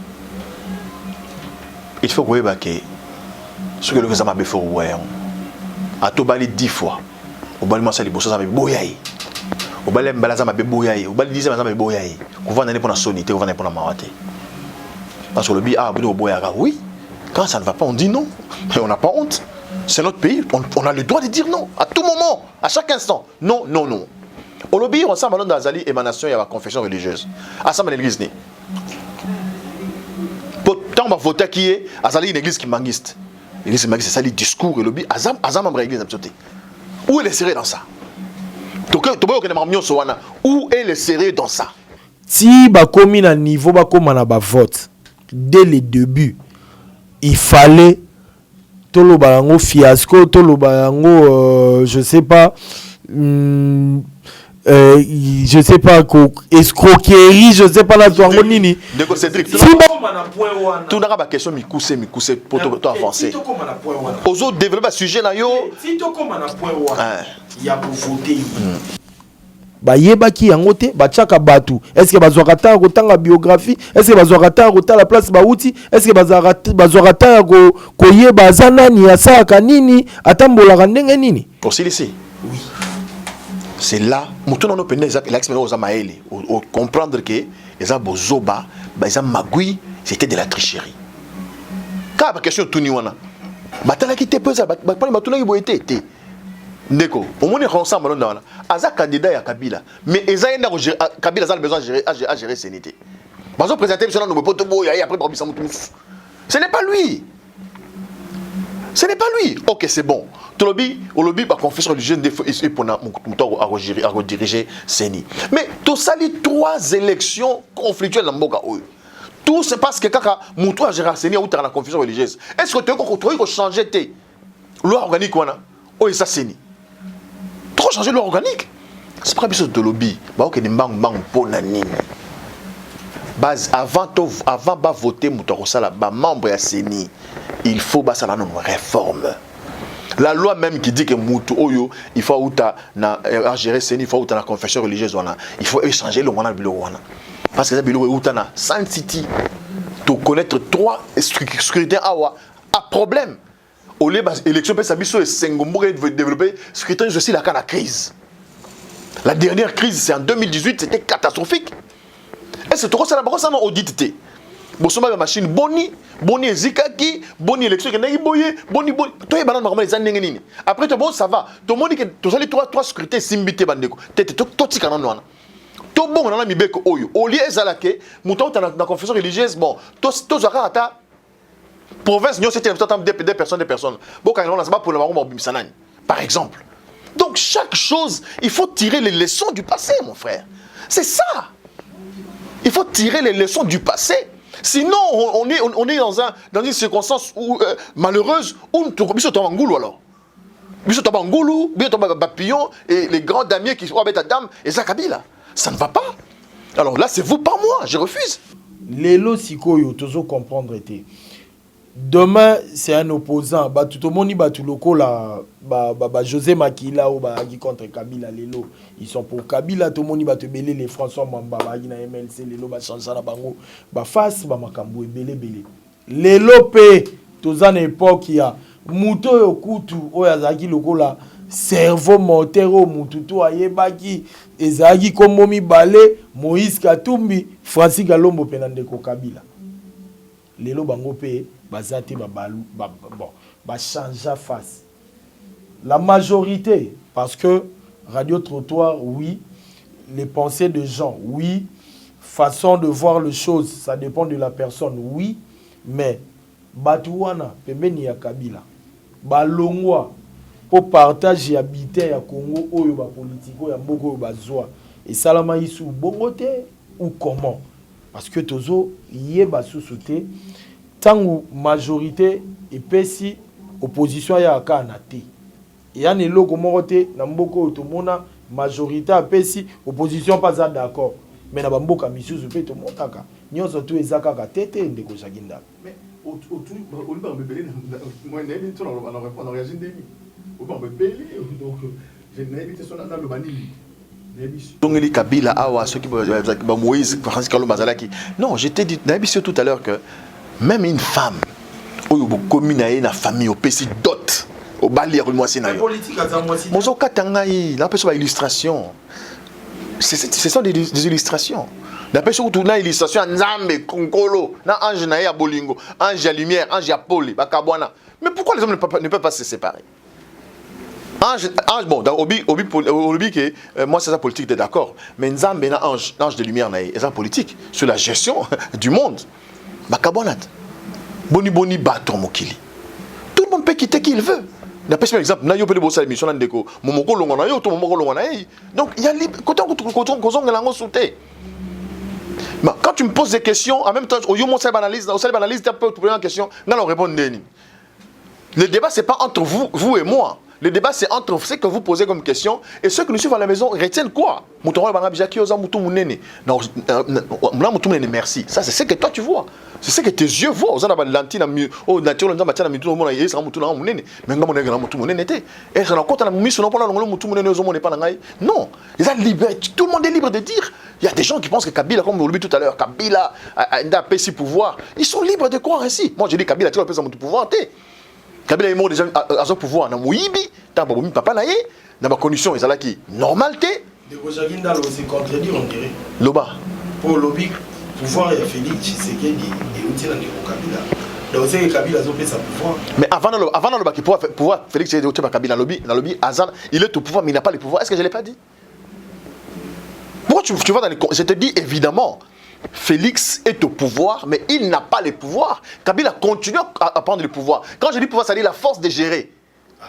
il faut que ce que le gouvernement a fait, à tout bali 10 fois, au bali moi ça les bosses ça boyaï, au bali mbalaza ma boyaï, au bali 10 ma boyaï, qu'on va aller pour la sonité, on va aller pour la maraté. Parce que le bi ah au boyaga oui, quand ça ne va pas on dit non, mais on n'a pas honte. C'est notre pays, on a le droit de dire non, à tout moment, à chaque instant. Non, non, non. Au lobby, on s'en va dans Azali, émanation, il y a la confession religieuse. À ça, l'église n'est. Pourtant, on va voter qui est, Azali, une église qui manguiste. L'église qui manguiste, c'est ça, les discours, et le lobby, Azam, membre l'église, où est le sérieux dans ça? Où est le sérieux dans ça? Si ba komi na niveau ba koma na ba vote, dès le début, il fallait tolo balango fiasco tolo balango je sais pas escroquerie je sais pas la toango nini Ndeko Cédric tout n'a pas question mikuse pour toi avancer aux autres développer sujet na yo si to koma na point wana ya pour voter bayebaki yango te batiaka batu est-ce que bazwaka ta kotanga biographie est-ce que bazwaka ta kotala place bauti est-ce que bazwaka ta koyeba aza nani asalaka nini atambolaka ndenge nini aussi ici oui c'est là mutu nano pende l'expérience oza maele comprendre que eza bozoba eza magui c'était de la tricherie ka ba question tuni wana batalaki te pesa ba batunaki boyete te Ndeko, au moins ensemble Malonda wana aza candidat ya Kabila mais eza yenda Kabila a besoin à gérer sénité. Bazo présenter monsieur no poto boya et après babisa mutu. Ce n'est pas lui. Ce n'est pas lui. OK, c'est bon. Tolobi, au lobby ba confession religieuse des fois et pour na muto à rediriger Seni. Mais to sali 3 élections conflictuelles dans mboka oyo. Tout c'est parce que kaka muto a gérer Seni ou ta la confession religieuse. Est-ce que tu as changer té loi organique wana o ça Seni. Trop changer loi organique. C'est pas besoin de lobby. Bah ok, des bang pour nani. Base avant de voter Moutorosala, bah membre ya Seni, il faut bah ça la non réforme. La loi même qui dit que Moutou Oyo, il faut outa na gérer Seni, il faut outa na confession religieuse wana, il faut échanger le wana bilo wana. Parce que ça bilo outa na Sun City. To connaître 3 scrutins awa a problème. Au lieu d'élection, Sabiso et Sengombo veut développer scrutin aussi la crise. La dernière crise, c'est en 2018, c'était catastrophique. Et c'est trop ça, ça n'a audité. Bosoma machine boni ezikaki, boni élection qui n'a boyé, boni. Toi, il y a des après, bon, ça va. Tout le monde dit que tu as les 3 scrutins simbité bandeko. Toi, tu as un tout bon, on a mis beko oyo. Au lieu d'ezalake, mouton, tu as la confession religieuse, bon, toi, tu as province, nous c'était des personnes. Bon, quand on a pas pour le marron, par exemple. Donc, chaque chose, il faut tirer les leçons du passé, mon frère. C'est ça. Il faut tirer les leçons du passé. Sinon, on est dans une circonstance où, malheureuse où nous sommes en Goulou alors. Nous sommes en Goulou, nous sommes en Papillon et les grands damiers qui sont avec ta dame et Zakabila. Ça ne va pas. Alors là, c'est vous, pas moi. Je refuse. Lelo sikoyo tozo comprendre été. Demain, c'est un opposant. Tout le monde bat tout le José Makila ou contre Kabila Lelo. Ils sont pour Kabila. Tout le monde bat belé les François Mamba na MLC Lelo ba changer na bango. Ba face ba makambo belé belé. Lelo pe tous en époque ya muto yo kutu oya zaki lokola cerveau moteur mututu ayebaki ezaki kombo mibale Moïse Katumbi Francis Galombo penande ko Kabila. Lelo bango pe bazate changer face. La majorité, parce que Radio Trottoir, oui, les pensées de gens, oui, façon de voir les choses, ça dépend de la personne, oui, mais Batouana, Pemeni ya Kabila, Balongwa, pour partager habiter ya Congo, oyo ba politiko ya mboko ba zoa, et salama isu bongote ou comment? Parce que tozo yeba sous-souté, tant majorité et pesi opposition ya kanate. Et y a des locaux moroté na mboko otomona majorité a pesi opposition pas d'accord. Mais na bamboka misusu pe to motaka. Nyoso tu ezaka ka tete ndeko Jaginda. Mais au liba mbebele moi n'aime tout on répond on réagit demi. Au ba mbebele donc je n'aime pas son dans le banili. Donc les Kabila awa ceux qui ba Moïse Francis Kalomba Zalaki. Non, je t'ai dit n'aime tout à l'heure que même une femme oyo bo commune na famille au pesi dot au bali à moi c'est na yo politique à moi c'est mozo katanga yi la personne illustration ce sont des illustrations la personne tout na illustration nzambe konkolo na ange na ya bolingo ange ya lumière ange ya pole bakabwana mais pourquoi les hommes ne peuvent pas se séparer ange bon dans obi que moi c'est ça politique d'accord mais nzambe na ange de lumière na est ça politique sur la gestion du monde bakabonat boni bato mokili tout le monde peut quitter qui il veut d'après par exemple na yo peut bosser émission na ndeko momoko longa na yo to momoko longa na ye donc il y a côté lango souté mais quand tu me poses des questions en même temps au yo mon analyse tu peux te poser une question na la répondre ndeni le débat c'est pas entre vous et moi. Le débat, c'est entre ce que vous posez comme question et ceux qui nous suivent à la maison retiennent quoi? Merci. Ça, c'est ce que toi tu vois. C'est ce que tes yeux voient. Non. Tout le monde est libre de dire. Il y a des gens qui pensent que Kabila, comme vous l'avez dit tout à l'heure, Kabila a payé pouvoir. Ils sont libres de croire ainsi. Moi, je dis Kabila, tu as payé pouvoir. Kabila est mort déjà à son pouvoir. Dans Mouibi, dans Baboumi, papa naïe, dans ma condition, ils sont là qui normalité. De Jaginda, c'est contredire, on dirait. Loba. Pour lobby, pouvoir et Félix Tshisekedi et Outil dans Kabila. Donc c'est que Kabila a fait sa pouvoir. Mais avant le pouvoir, Félix Tshisekedi et Kabila, dans le lobby, Azan, il est au pouvoir, mais il n'a pas le pouvoir. Est-ce que je ne l'ai pas dit? Pourquoi tu vas dans les. Je te dis évidemment. Félix est au pouvoir, mais il n'a pas le pouvoir. Kabila continue à prendre le pouvoir. Quand je dis pouvoir, ça dit la force de gérer.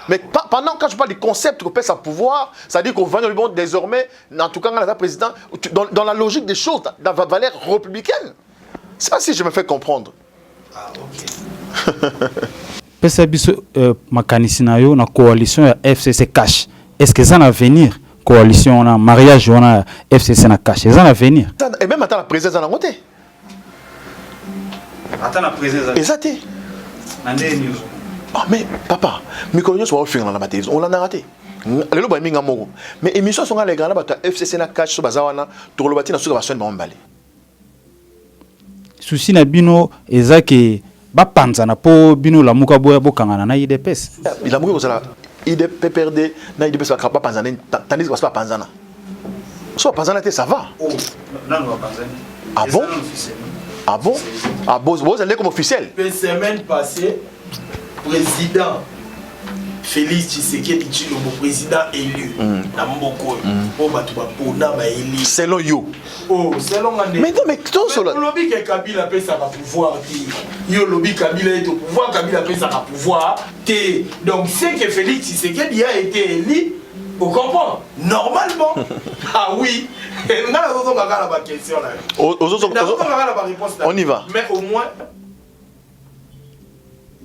Mais pendant quand je parle du concept qu'on pèse sa pouvoir, ça dit qu'on va désormais, en tout cas, dans la président, dans la logique des choses, dans la valeur républicaine. C'est pas si je me fais comprendre. Ah, ok. Pesa biso makanisina yo na coalition ya FCC cash. Est-ce que ça va venir? Coalition, on a mariage, on a FCC na cash. Ils en à venir. Et même attends la présidence en côté. Attends la présidence. Exacté. Ah mais papa, mes coloniaux sont offerts dans la télévision. On l'a raté. Le loba minga mogo. Mais émission sont les grands là FCC na cash so bazawana to lobati na suka basone ba mbale. Souci na bino ezake ba panzana po bino la muka boya bokangana na IDPS. Il muka kozala IDPRD na IDPS ba panzana tandis que pas panzana. So panzana ça va. Oh, non non panzana. Ah bon? Ah bon? Ah bon, vous allez comme officiel. La semaine passée, président Félix Tshisekedi Tshilombo, président élu na Mboko pour batuna ba élu. Selon you. Oh, selon moi. Mais non mais tout cela. Le lobby que Kabila peut ça va pouvoir yo lobby Kabila est au pouvoir, Kabila peut ça va pouvoir té. Donc c'est que Félix Tshisekedi a été élu. Vous comprenez? Normalement. Ah oui. On y va. Mais au moins,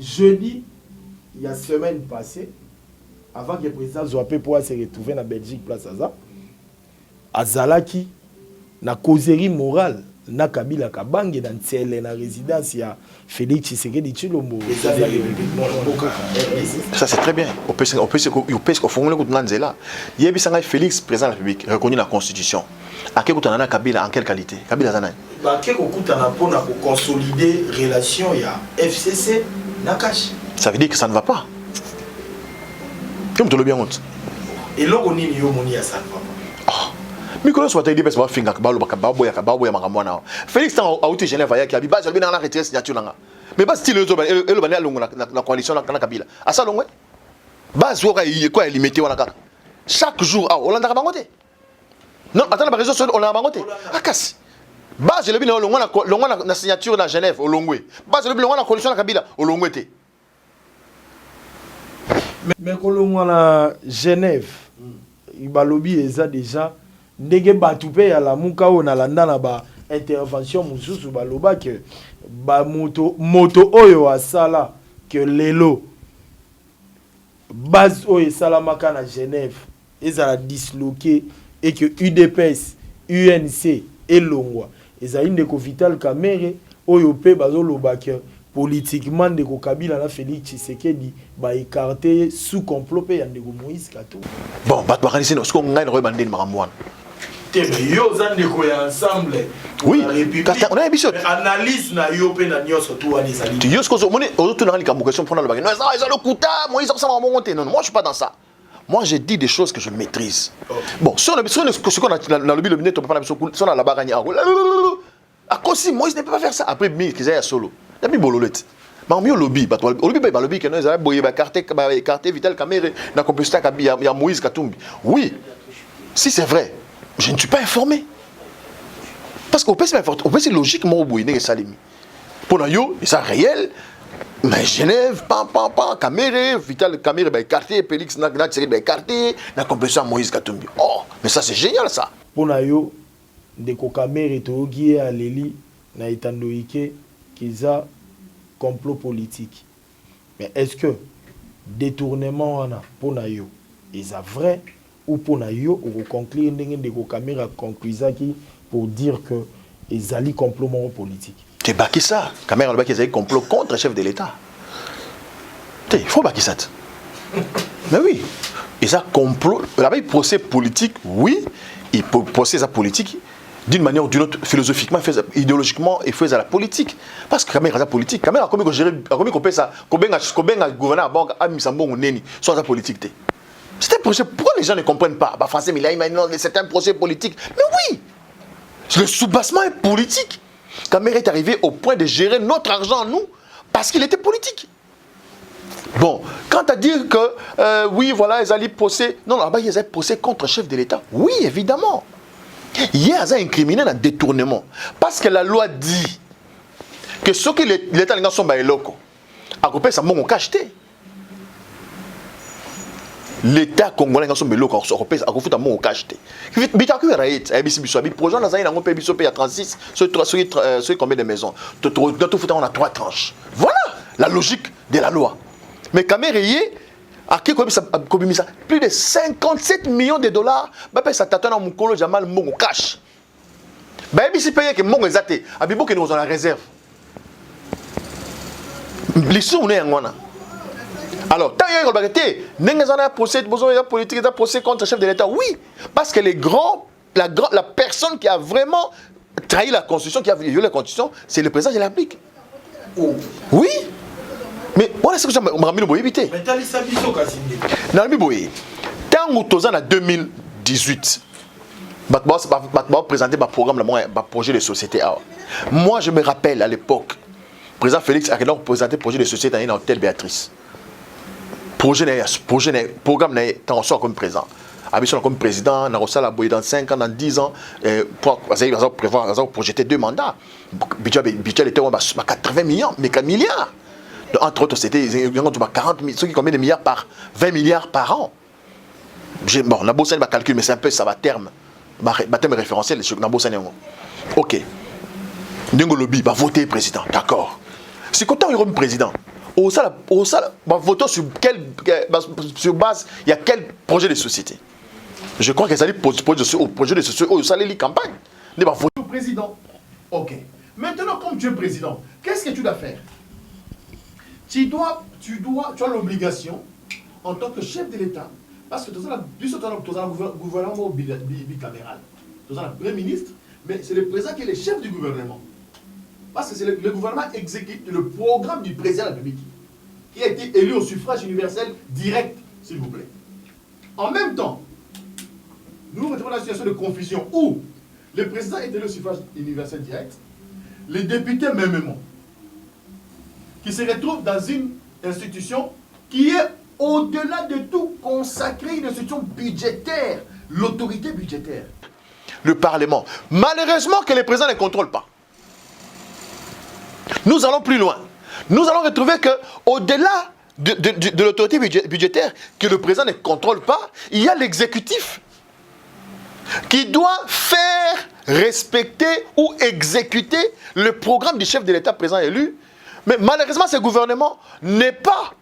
jeudi, il y a semaine passée, avant que le président Zouapé puisse se retrouver en Belgique, place Aza, Azalaki, na causerie morale na Kabila Kabange dans Tsele na résidence ya Félix Tshisekedi Tshilombo. Ça c'est très bien. On peut qu'on formule que Nanzela. Il y a Félix président de la République reconnu dans la Constitution. À quel côté on Kabila en quelle qualité? Kabila Zanay. À quel côté on a pour consolider relation ya FCC Nakash. Ça veut dire que ça ne va pas. Comme tu le bien honte. Et là on est moni à ça ne va pas. Mikolo soit dit parce que finga baboya makamwana. Félix a outé Genève ya ki abiba jalobi na retraite signature nanga. Mais pas style le bani alongo na coalition na Kabila. Asa longwe. Base quoi limité wana kaka. Chaque jour on l'a bangote. Non, attends la réseau on l'a bangote. Akasi. Base jalobi na longo na signature na Genève au longwe. Base jalobi longo na coalition na Kabila au longwe te. Mais kolongo na Genève. Ibalobi eza déjà ndenge batu pe ya la muka o na landa na ba intervention mususu baloba ke ba moto oyo asala que lelo base oyo salamaka na Genève ezala disloqué et que UDPS UNC elongwa ezali ndeko Vital Kamerhe oyo pe bazoloba ke politiquement ndeko Kabila na Félix Tshisekedi ba écarté sous complot pe ya ndeko Moïse Katumbi. Bon bat bakanisi no sko ngai no bandeni makamwana. Yo zandeko ya ensemble. Oui, on a un bichot. Analyse na yo pe na nyoso tu ani sali. Tu yosko zo moni ozo na likamukation prendre le bagage. Non, ça le kuta, moi ils ça va monter. Non, moi je suis pas dans ça. Moi j'ai dit des choses que je maîtrise. Okay. Bon, sur le ce qu'on a dans le but le minute on peut pas sur la bagage à cause moi je ne peux pas faire ça après mi qu'ils aient solo. La mi bololette. Mais mieux lobby, bah lobby que nous avons boyé ba carte Vital Kamerhe na compétition Kabila ya Moïse Katumbi. Oui. Si c'est vrai. Je ne suis pas informé. Parce qu'on peut c'est logiquement au bout de Salimi. Pour nous, c'est réel. Mais Genève, Kamerhe, Vital Kamerhe, écarté, Félix Tshisekedi écarté, na compétition Moïse Katumbi. Oh, mais ça c'est génial ça. Pour nous, ndeko Kamerhe togi à Leli na itandoike kiza complot politique. Mais est-ce que détournement wana pour nous, est vrai? Ou pour nayo ou conclure ndenge ndeko Kamerhe conclusaki pour dire que ils allaient complot politique. Tu baki ça. Kamerhe a dit qu'ils complot contre le chef de l'État. Il faut baki ça. Mais oui, ils ont complot. Là-bas, il procès politique, oui, il procès sa politique d'une manière ou d'une autre, philosophiquement, idéologiquement, il fait la politique. Parce que Kamerhe a la politique. Kamerhe a commis qu'on peut ça, qu'on a gouverné à banque, à Misambon ou Neni, soit la politique. C'est un projet. Pourquoi les gens ne comprennent pas? Bah, français, mais là, c'est un projet politique. Mais oui! Le soubassement est politique. Kamerhe est arrivé au point de gérer notre argent, nous, parce qu'il était politique. Bon, quant à dire que, oui, voilà, ils allaient procès. Non, là-bas, ils allaient procès contre le chef de l'État. Oui, évidemment. Hier, ils ont incriminé un détournement. Parce que la loi dit que ceux qui l'État n'a pas locaux, à côté, ça m'a acheté. L'État congolais a son bélo quand on repère à conflit à mon cacheté. Bitaku raït, ABC bisobi projet dans un an on biso paye à 36 sur combien de maisons. Tout on a 3 tranches. Voilà la logique de la loi. Mais Kamerhe a qui comme ça plus de 57 millions de dollars ba paye ça tatana mukolo Jamal mon cash. Ba ABC paye que mon exacté abibo que nous on la réserve. L'issue on est en wana. Alors, tant qu'il y a un procès politique, un procès contre le chef de l'État, oui, parce que la personne qui a vraiment trahi la Constitution, qui a violé la Constitution, c'est le président de la République. Oh. Oui, mais voilà ce que je m'ai évité. Mais t'as les abisso quasi. Tant que tu en 2018, je présenté un programme, un projet de société. Moi, je me rappelle à l'époque, le président Félix a présenté un projet de société dans l'hôtel Béatrice. Programme tant soit comme président. Ambition comme président, dans 5 ans, dans 10 ans, pour prévoir projeter 2 mandats. Budget était 80 millions, mais 4 milliards. Entre autres, c'était 40 millions, ceux qui combien de milliards par 20 milliards par an. Bon, on a beau ça calcul, mais c'est un peu ça va terme. Terme référentiel, on a beau ça. Ok. Ndingo lobby, va voter président, d'accord. C'est quand il y aura un président. Au sala, voter sur base, il y a quel projet de société? Je crois qu'ils allaient poser au projet de société, au salaire de campagne. Ils vont voter au président. Ok. Maintenant, comme tu es président, qu'est-ce que tu dois faire? Tu as l'obligation, en tant que chef de l'État, parce que tu as un gouvernement bicaméral, tu as un premier ministre, mais c'est le président qui est le chef du gouvernement. Parce que c'est le gouvernement exécute le programme du président de la République, qui a été élu au suffrage universel direct, s'il vous plaît. En même temps, nous nous retrouvons dans une situation de confusion où le président est élu au suffrage universel direct, les députés mêmement, qui se retrouvent dans une institution qui est au-delà de tout consacrée, une institution budgétaire, l'autorité budgétaire. Le Parlement. Malheureusement que les présidents ne contrôlent pas. Nous allons plus loin. Nous allons retrouver qu'au-delà de l'autorité budgétaire que le président ne contrôle pas, il y a l'exécutif qui doit faire respecter ou exécuter le programme du chef de l'État présent élu. Mais malheureusement, ce gouvernement n'est pas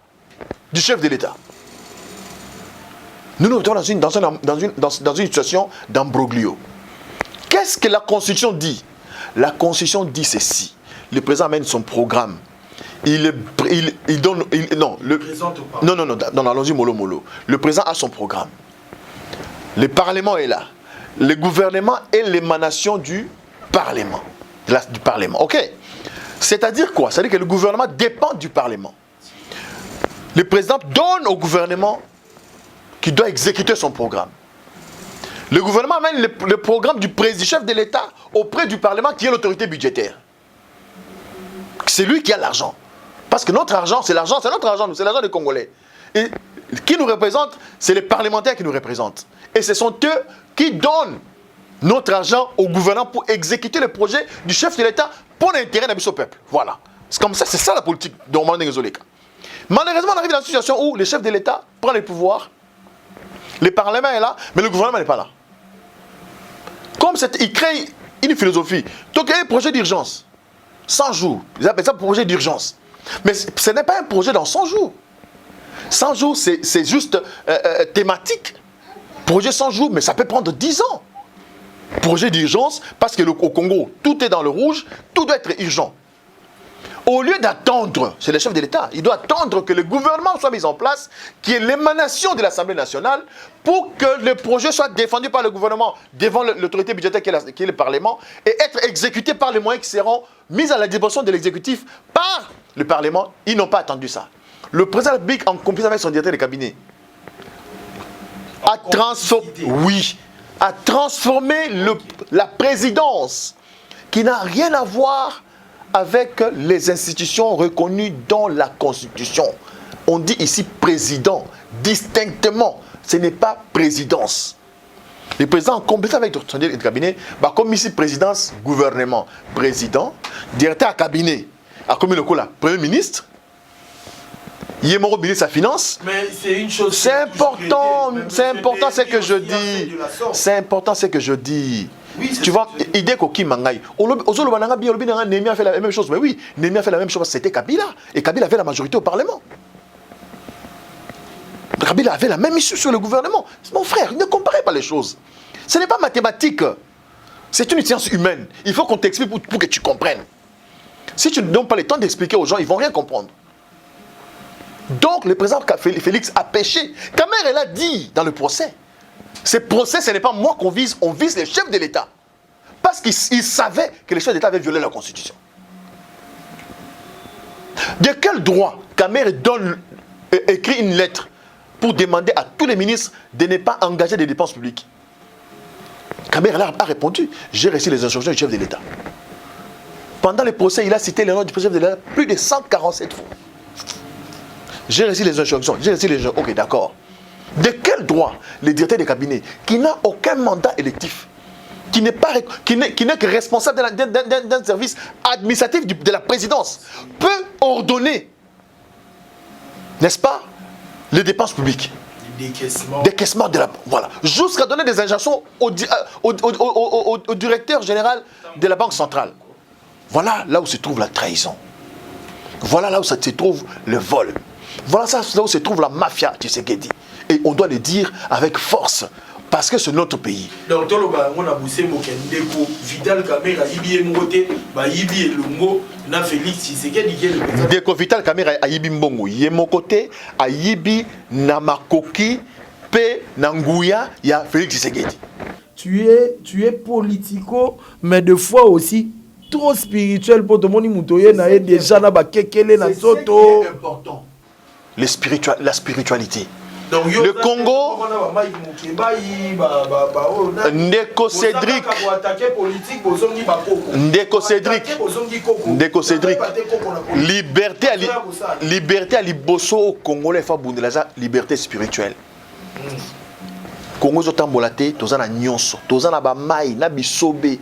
du chef de l'État. Nous nous retrouvons dans une situation d'ambroglio. Qu'est-ce que la Constitution dit? La Constitution dit ceci. Le président amène son programme. Non, allons-y mollo mollo. Le président a son programme. Le Parlement est là. Le gouvernement est l'émanation du Parlement. Du Parlement, ok? C'est-à-dire quoi? C'est-à-dire que le gouvernement dépend du Parlement. Le président donne au gouvernement qui doit exécuter son programme. Le gouvernement amène le programme du chef de l'État auprès du Parlement qui est l'autorité budgétaire. C'est lui qui a l'argent. Parce que notre argent, c'est notre argent, c'est l'argent des Congolais. Et qui nous représente, c'est les parlementaires qui nous représentent. Et ce sont eux qui donnent notre argent au gouvernement pour exécuter le projet du chef de l'État pour l'intérêt de notre peuple. Voilà. C'est comme ça, c'est ça la politique de Roman Ngezoleka. Malheureusement, on arrive dans une situation où le chef de l'État prend le pouvoir, le Parlement est là, mais le gouvernement n'est pas là. Comme il crée une philosophie. Donc il y a un projet d'urgence. 100 jours. Ils appellent ça projet d'urgence. Mais ce n'est pas un projet dans 100 jours. 100 jours, c'est juste thématique. Projet 100 jours, mais ça peut prendre 10 ans. Projet d'urgence, parce que au Congo, tout est dans le rouge, tout doit être urgent. Au lieu d'attendre, c'est le chef de l'État, il doit attendre que le gouvernement soit mis en place, qui est l'émanation de l'Assemblée nationale, pour que le projet soit défendu par le gouvernement devant l'autorité budgétaire qui est le Parlement, et être exécuté par les moyens qui seront mis à la disposition de l'exécutif par le Parlement. Ils n'ont pas attendu ça. Le président de la République, en complice avec son directeur de cabinet, a transformé la présidence, qui n'a rien à voir avec les institutions reconnues dans la Constitution. On dit ici président, distinctement. Ce n'est pas présidence. Le président, en complice avec son directeur de cabinet, comme ici présidence, gouvernement, président, directeur de cabinet, comme le coup là, premier ministre, Yemoro ministre de la Finance. Mais c'est une chose. C'est important, ce que je dis. C'est important ce que je dis. Oui, tu vois, idée qu'Oki Mangaï. Némi a fait la même chose. Mais oui, Némi a fait la même chose. C'était Kabila. Et Kabila avait la majorité au Parlement. Kabila avait la même issue sur le gouvernement. Mon frère, ne comparez pas les choses. Ce n'est pas mathématique. C'est une science humaine. Il faut qu'on t'explique pour que tu comprennes. Si tu ne donnes pas le temps d'expliquer aux gens, ils ne vont rien comprendre. Donc, le président Félix a péché. Kamer, elle a dit dans le procès. Ce procès, ce n'est pas moi qu'on vise, on vise les chefs de l'État. Parce qu'ils savaient que les chefs d'État avaient violé la Constitution. De quel droit Kamer écrit une lettre pour demander à tous les ministres de ne pas engager des dépenses publiques? Kamer a répondu, j'ai reçu les instructions du chef de l'État. Pendant le procès, il a cité le nom du chef de l'État plus de 147 fois. J'ai reçu les instructions, ok, d'accord. De quel droit le directeur de cabinet, qui n'a aucun mandat électif, qui n'est que responsable d'un service administratif de la présidence, peut ordonner, n'est-ce pas, les dépenses publiques, décaissement de la... Voilà. Jusqu'à donner des injonctions au directeur général de la Banque centrale. Voilà là où se trouve la trahison. Voilà là où se trouve le vol. Voilà là où se trouve la mafia, tu sais qu'elle dit. Et on doit le dire avec force. parce que c'est notre pays. Donc tout le monde on a bossé Mokendeko, Vital Caméra, Ibi Moté, ba Ibi Lungo, na Félix Tshisekedi qui est le Ndeko Vital Caméra ayibi mbongo, yemo côté ayibi na makoki pe na nguya ya Félix Tshisekedi. Tu es politico, mais de fois aussi trop spirituel pour tout le monde. Moutoye na déjà na ba kekele na soto. C'est important. La spiritualité. Donc, le Congo, Ndeko Cédric, liberté à liboso au Congolais fa bundelaza liberté spirituelle. Congo zotambolate tozana nyonso, tozana ba mai na bisobe,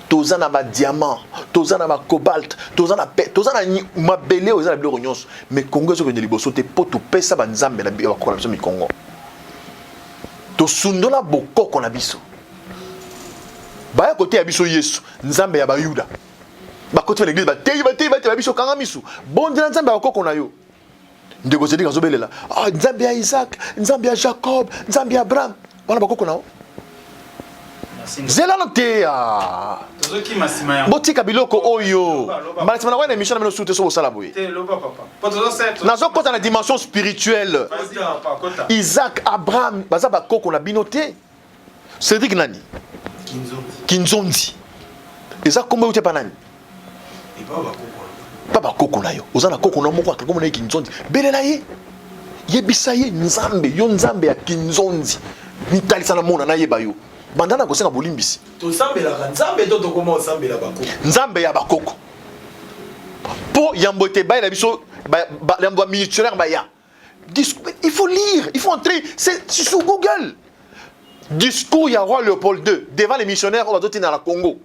tozana ba diamant, tozana ba cobalt, tozana mabele ozana biloko nyonso, mais Congo zo ke liboso te poto pesa ba nzambe na bi ba kola biso mi Congo. To sundola bokoko na biso. Ba ya côté ya biso Yesu, nzambe ya ba Yuda. Ba côté l'église ba teyi ba biso kanga misu. Bon dina nzambe ya bokoko na yo. Ndeko Cédric azobelela. Ah nzambe ya Isaac, nzambe ya Jacob, nzambe ya Abraham. Bana bakoko na o. Zela no te ya. Tozoki masima ya. Botika biloko oyo. Masima na wana émission na mino soute so sala boye. Te loba papa. Poto set. Nazo kota na dimension spirituelle. Isaac, Abraham, baza bakoko na binote. Cédric nani? Kinzondi. Eza kombo yote pa nani? Papa koko na yo. Ozana koko na moko akako na Kinzondi. Belela ye. Yebisa ye nzambe, yo nzambe ya Kinzondi. Nitalisa na mona na yeba yo. Bandana ko senga bolimbisi. To sambela nzambe to comment sambela bakoko. Nzambe ya bakoko. Po yambote bay la biso ba yambo militaire ba ya. Il faut lire, il faut entrer, c'est sur Google. Discours ya roi Léopold II devant les missionnaires au dans la Congo.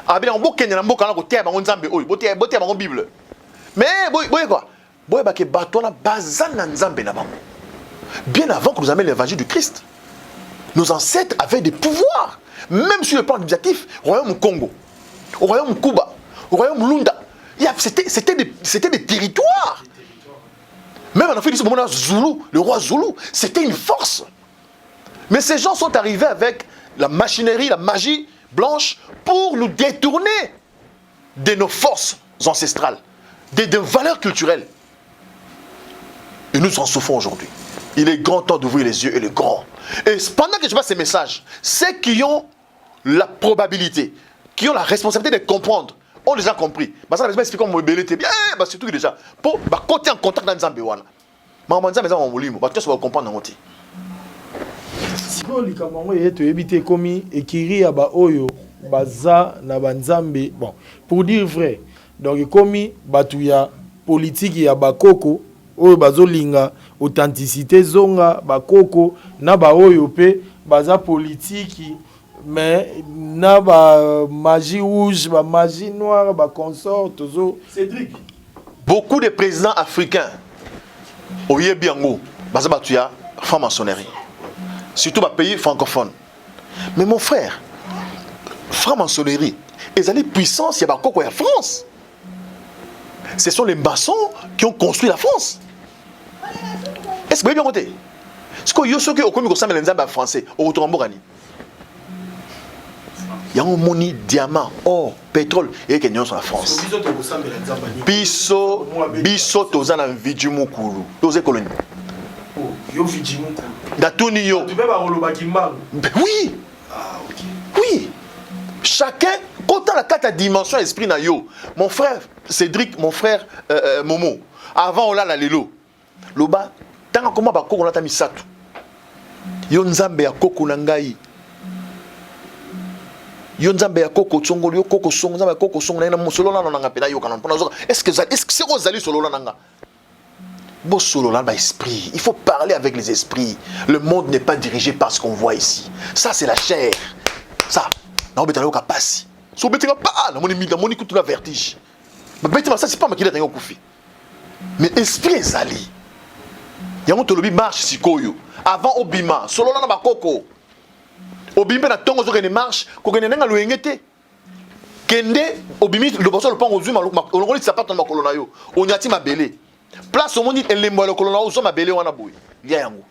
Abi on bokenya na mboka na ko tia ba nzambe oyo, botia ba Bible. Mais boy quoi? Boy ba ke batona bazana nzambe na bango. Bien avant que nous amène l'évangile du Christ. Nos ancêtres avaient des pouvoirs, même sur le plan éducatif, au royaume Congo, au royaume Kuba, au royaume Lunda. C'était des territoires. Même en Afrique, Zulu, le roi Zulu, c'était une force. Mais ces gens sont arrivés avec la machinerie, la magie blanche pour nous détourner de nos forces ancestrales, de valeurs culturelles. Et nous en souffrons aujourd'hui. Il est grand temps d'ouvrir les yeux et les grands. Et pendant que je passe ces messages, ceux qui ont la probabilité, qui ont la responsabilité de comprendre, ont déjà compris. Parce que je vais expliquer comment mobilité bien, c'est tout déjà. Pour côté en contact dans Nzambe wana. Maman Nzambe za molimo, ba tu vas comprendre ngoti. Siko likamango yeto ebité komi ekiri ya ba oyo baza na banzambe. Bon, pour dire vrai, donc komi batu ya politique ya bakoko oyo bazolinga authenticité zonga bakoko na ba oyo pe baza politique mais na ba magie rouge ba magie noire ba consort tozo Cédric. Beaucoup de présidents africains oyebi yango baza batu ya franc-maçonnerie. Surtout ba pays francophones. Mais mon frère, franc-maçonnerie, ils ont puissance ya bakoko ya France. Ce sont les maçons qui ont construit la France. Est-ce que vous avez bien noté? Ce que vous savez, au les Nzamba français, au retour en Borani. Il y a un moni, diamant, or, pétrole, et qu'il y a en France. Biso, tozan en vidjumukulu. Tozé colonie. Datuni yo. Oui. Ah, ok. Oui. Chacun, quand on a quatre dimensions esprit na yo. Mon frère Cédric, mon frère Momo. Avant, on a la lelo. Loba, tant comment ba koko na misato. Yo nzambe ya koko na ngai. Yo nzambe ya koko tsongolo yo koko songo nzambe ya koko songo na musolo na nanga pena yo kana mpona zoka. Est-ce que c'est Rosalie solo na nanga? Bo solo là ba esprit. Il faut parler avec les esprits. Le monde n'est pas dirigé par ce qu'on voit ici. Ça c'est la chair. Ça. Na obetana yo kapasi. So betinga pa na moni kutu la vertige. Ba betima ça c'est pas makila tango kufi. Mais esprit ezali. Yango tolobi marche sikoyo. Avant obima, solo na bakoko. Obimbe na tongo zokene marche, ko kene nga loyengete. Kende obimi le boso le pango zuma olongoli sapato na makolo na yo. Onyati mabele. Place omoni elembo le kolona ozo mabele wana boy. Lia yango.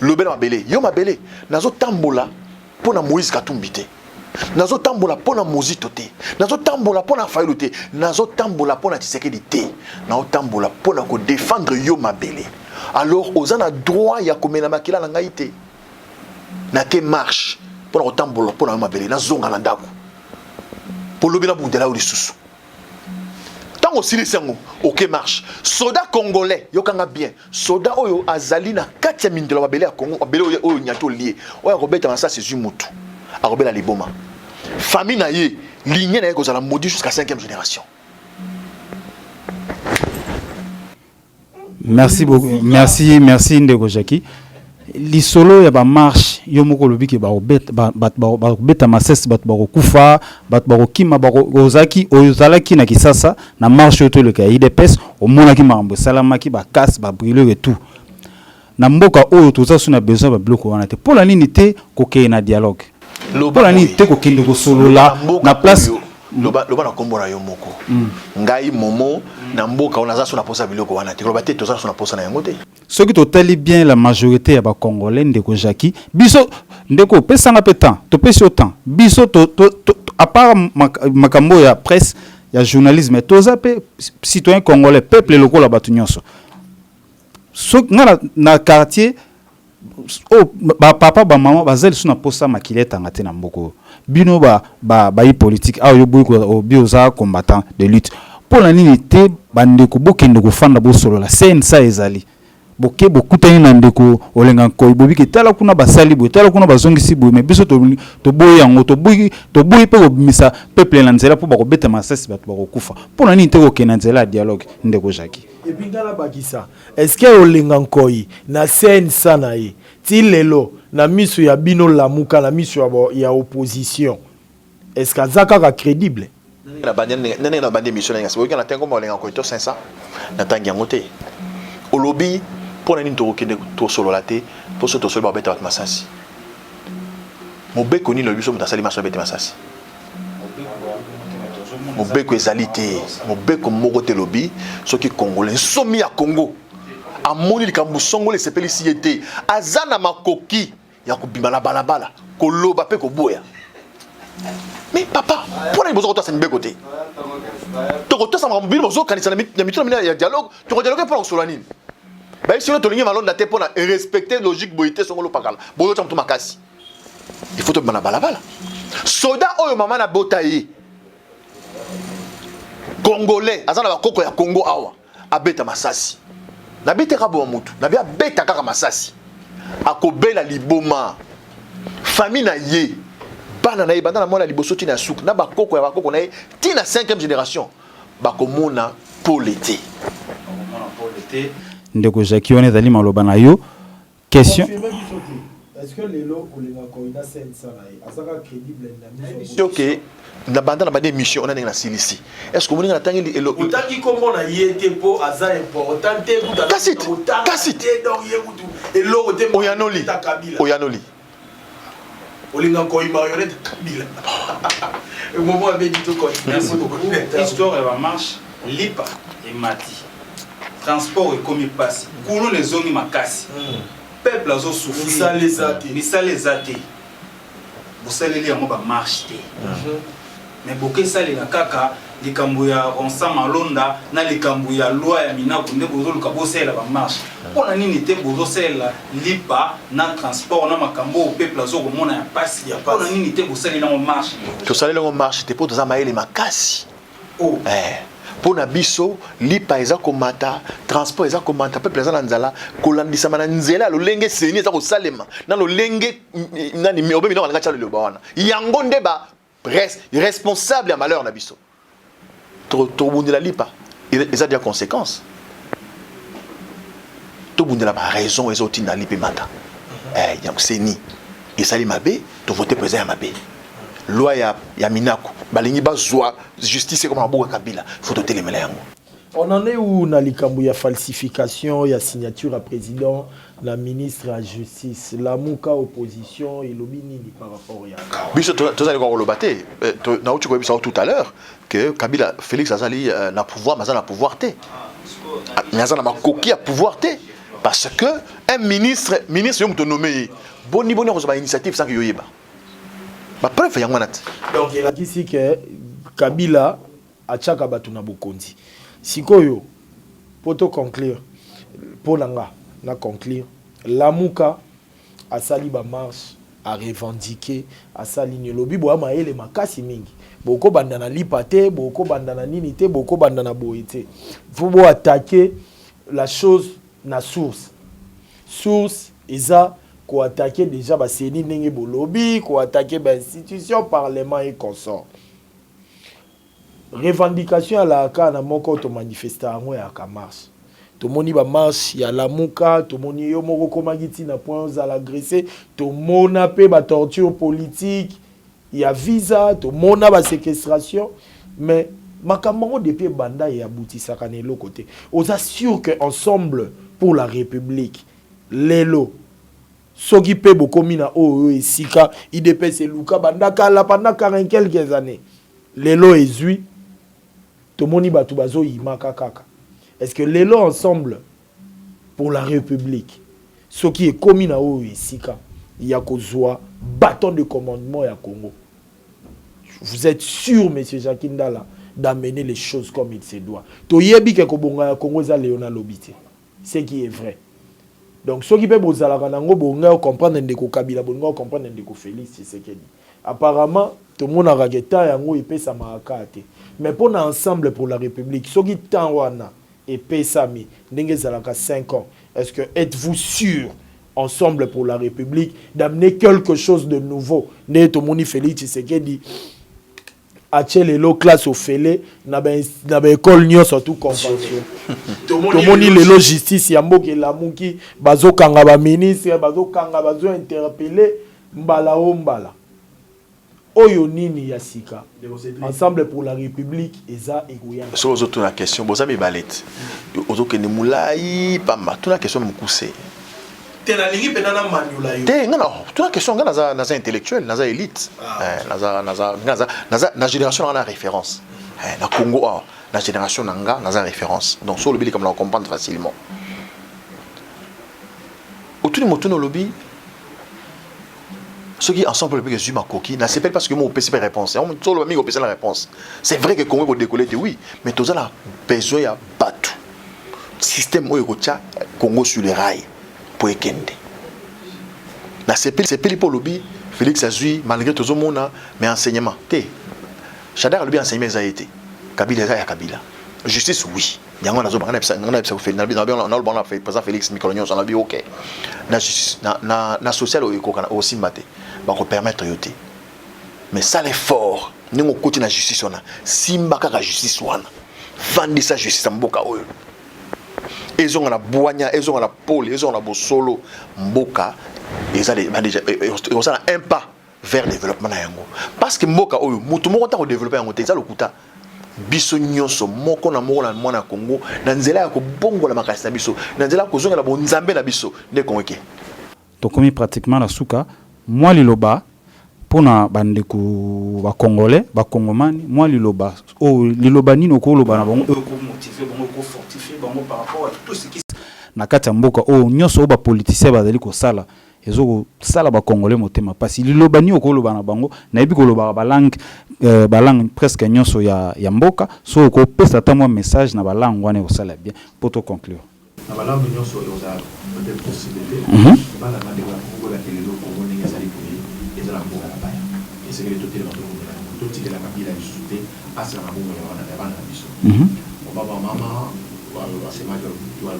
lobela mabele yo mabele nazo tambola pona Moïse Katumbi te nazo tambola pona Mozito te nazo tambola pona Fayulu te nazo tambola pona Tshisekedi te nazo tambola pona ko défendre yo mabele alors ozana droit ya komena makila na ngai te na ke marche pona ko tambola pona yo mabele na zonga na ndako po lobela bundela o lisusu tango sili sango ok marche soda congolais yokanga bien soda oyo azali na kati ya mindelo mabele ya Congo mabele oyo nyato lié oyo robeta na ça c'est mutu arobela liboma famille na ye lignée na ye kozala maudit jusqu'à 5e génération. Merci beaucoup. Merci Ndeko Jackie. Lisolo ya ba marche yo moko lobi ke ba obeta masese bat ba kufa bat ba kima ba ozaki ozalaki na kisasa na marche to le ka IDPS o mona ki mambo salama ki ba casse ba brûler et tout. Na mboka oyo toza suna besoin ba bloco wana te. Pour la nini te ko ke na dialogue. Pour la nini te ko kende ko solo la na place loba na kombo na yo moko. Ngai momo na mboka on aza suna posa biloko wana te. Loba te toza suna posa na yango te. Ce qui totali bien la majorité ya ba congolais Ndeko Jackie biso ndeko pesa na petan to pesa autant biso to à part makambo ya presse ya journalisme toza pe citoyen congolais peuple lokola batu nyonso so na quartier oh ba papa ba maman bazali suna posa makileta ngate na mboko bino ba politique a yo boy ko bioza combattant de lutte pour la nini te bandeko bokende ko fanda bo solo la sensa ezali boke bokutani na ndeko olenga koyi bobiki tala kuna basali boy tala kuna bazongisi boy mais biso to boy yango to boy pe obimisa peuple na nzela po bako beta masasi bato bako kufa pour la nini te ko kena nzela dialogue Ndeko Jackie et puis ngala bakisa est-ce que olenga koyi na sensa na ye ti lelo na miso ya bino lamuka na miso ya opposition est-ce que zaka ka crédible na bande mission na ngasi na tengo molenga ko to 500 na tangi yango te olobi pour nini to kende to solo la te pour so to solo ba beta masasi mobeko ni lo biso mutasali maso beta masasi mobeko ezalité mobeko moko te lobi soki congolais somi ya Congo amoni likambu songole sepeli siete azana makoki ya kubima na balabala koloba pe koboya. Mais papa, pour les besoins de ta côté. Tu as ça mobile bozo kanisa na mituna mina ya dialogue, tu dialogue pour solanine. Ba si on to lingi malonda te pour respecter logique boité songolo pakala. Bozo tamtu makasi. Il faut te bana balabala. Soda oyo mama na botayi. Congolais, azana ba koko ya Congo awa, abeta masasi. Na beta kabo mutu, na bia beta kaka masasi. Akobela liboma. Famille na ye. Bana na ibanda na mona liboso tina souk na bakoko ya bakoko na tina 5e génération bakomona polité Ndeko Jackie on ezali maloba na yo question est-ce que lelo olenga koina sensa na ye azaka crédible na mission que na banda na bande mission on a na silisi est-ce que moninga na tangi elo utaki kombo na ye te po aza important te kuta kasit donc ye kutu elo te oyanoli olinga koyi marionnette Kabila et moment avait dit tout quoi histoire va marche lipa et mati transport et comme passe kuno les zones makasi peuple azo souffrir misale zate bosaleli yango ba marche te mais boke sale na kaka likambo ya Ronsa Malonda na likambo ya loi ya Minako nde bozo luka bosela ba marche pona nini te bozo sela lipa na transport na makambo au peuple azo komona ya pasi ya pona nini te bosela na marche to sala ngo marche te po to za maele makasi pona biso lipa eza komata transport eza komata peuple eza na nzala kolandisa na nzela lo lenge seni eza ko salema na lo lenge nani mi obe mina ngaka le bawana yango nde ba responsable ya malheur na biso to bundela lipa eza dia conséquence to bundela ba raison eza otinda lipa mata ya seni esali mabe to voter président ya mabe loi ya Minako balingi bazwa justice comme Mabouka Kabila faut te telemela yango. On en est où na likambo ya falsification ya signature à président la ministre à justice la muka opposition et lobini ni par rapport ya biso to zali ko lobate na uti ko biso tout à l'heure que Kabila Félix azali na pouvoir mazana pouvoir té mazana makoki à pouvoir té Parce que un ministre yom to nommé boni reçoit initiative sans que yoyeba. Ba preuve ya ngwana. Donc il a dit que Kabila a tchaka batuna bokondi. Sikoyo poto conclure pour na conclure Lamuka a sali ba marche a revendiquer a sali ne lobby bo amaele makasi mingi. Boko bandana lipate, boko bandana ninité, boko bandana boité. Faut bo attaquer la chose na source. Source isa ko attaquer déjà ba seni ndenge bo lobby, ko attaquer ba institution parlement et consort. Revendication à la ka na moko to manifestation ya ka marche. To moni ba marche ya Lamuka, to moni yo moko komagiti na point za l'agressé, to mona pe ba torture politique, ya visa, to mona ba séquestration, mais makambo depuis banda ya boutisa kanelo côté. On s'assure que ensemble pour la République, lelo soki pe bokomina o esika IDPS luka banda kala pendant 40 quelques années. Lelo ezui to moni batu bazo yimaka kaka. Est-ce que lelo ensemble pour la République, ce qui est commis na o esika, il y a kozwa bâton de commandement ya Congo. Vous êtes sûr, monsieur Jacques Ndala, d'amener les choses comme il se doit. To yebi ke kobonga ya Congo za Léona Lobité. Ce qui est vrai. Donc ceux qui peuvent bozala kanango bonga comprendre ndeko Kabila, bonga comprendre ndeko Félix Tshisekedi. Apparemment, tout le monde a regretté yango epé sa maakate. Mais pour ensemble pour la République, ceux qui tanwana epé sami ndenge zalaka 5 ans. Est-ce que êtes-vous sûr ensemble pour la République d'amener quelque chose de nouveau? Né to moni Félix Tshisekedi Lelo classe au félé na ba école nyo surtout convention. To moni lelo justice ya mboke la muki bazo kanga ba ministre bazo kanga bazo interpeller mbala o mbala. Oyo nini ya sika ensemble pour la République eza egoya. So ozo la question boza mi balette. Ozo ke ne mulai pamba tuna question mukuse. Tena lingi penana manula yo. Te ngana tuna question ngana naza intellectuel naza élite. Na génération on a référence. Na Congo la génération nanga naza référence. Donc sur le lobby comme on comprend facilement. Autour de motono lobby ceux qui ensemble le pays ma coquille n'a pas parce que mon PC réponse on sur le PC la réponse. C'est vrai que Congo va décoller oui, mais tout ça là besoin ya battu. Système oyo Congo sur les rails. La CPL pour lobby, Félix Azui, malgré tout le monde, mais enseignement. Chadar lobby enseignement ça a été. Kabila ya Kabila. Justice oui. Il y a un fait Félix Micolognon on a dit OK. Na justice na social aussi maté. Va permettre yoté. Mais ça l'effort, nous côté na justice on a. Simba ka justice wana. Vandi sa justice mboka oyo. Ils ont la boigna, ils ont la pôle, ils ont la bossolo, mboka, ils ont un pas vers le développement. Parce que mboka, tout le monde a développé un côté, ça le kuta. Biso nyonso moko na moko na mwana Congo, na nzela ya ko bongo la makasi na biso, na nzela ko zonga la bonzambe na biso, ne konke. To komi pratiquement la souka, moi liloba pona bandeko ba congolais, ba congomani, moi liloba liloba nino ko loba na bango ko motiver bango ko fortifier bango par rapport à tout ce qui na kati ya mboka nyonso ba politicien bazali ko sala ezo sala ba congolais motema parce liloba ni ko loba na bango na yebi ko loba ba langue presque nyonso ya mboka so ko pesa ta mo message na ba langue wana ko sala bien pour to conclure na ba langue nyonso yo za peut-être possibilité ba la mande ba ko la télé ko ngoni ya sali ko ezala mboka na baya c'est que tout est dans tout ce que la Kabila a ajouté à ce moment où on a devant la biso on va voir maman wa sema jo wa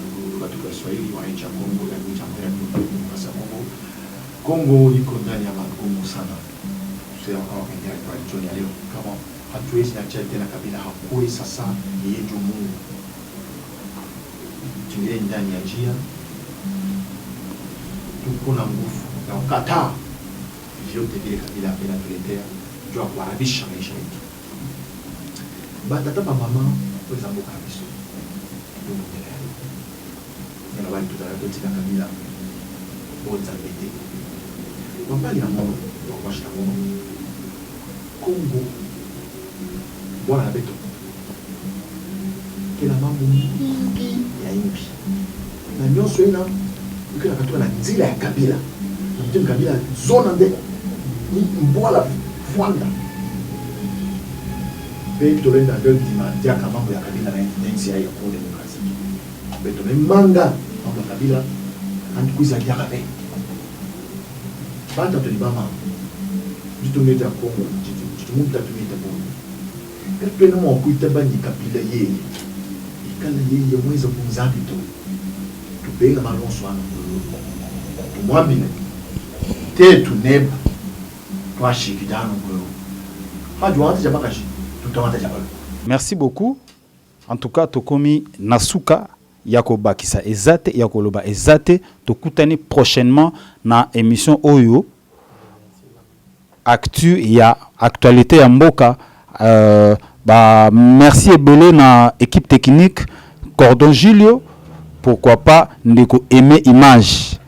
tu Kiswahili wa nchi ya Kongo na nchi ya Kongo iko ndani ya magumu sana sio kama kwenye kwa jioni leo kama hatuwezi na tena Kabila hakui sasa yeye ndio Mungu tuingie ndani ya njia tuko na nguvu na ukataa vyote vile Kabila anatuletea juu ya kuharibisha maisha yetu. Batata pa mama weza mboka biso. Ndio mbele yao. Na wale tutakutika Kabila bonza bete. Mbali na mama wa kwasha mama. Kongo bwana beto. Kila mambo mingi ya ingi. na nyonso ina ukila katoka na nzila ya kabila na mtemi kabila zona nde mbola fwanda pe tolenda ndio dimandia mambo ya kabila na nchi ya Kongo Demokrasia pe tolemanga mambo ya kabila antikuiza ya kabila bata tulibama jitumeta Kongo jitumuta tumita Kongo pe no mo kuita bani kabila ye ikala ye mweza kumzabi to tubenga malonso ana tumwambile te tuneba twashikidano kwa hajwante jabakashi tutawata jabalo. Merci beaucoup. En tout cas, tokomi nasuka yakobakisa ezate yakoloba ezate tokutani prochainement na émission Oyo actu ya actualité ya mboka. Bah merci ebele na équipe technique Cordon Julio, pourquoi pas ndeko aimer image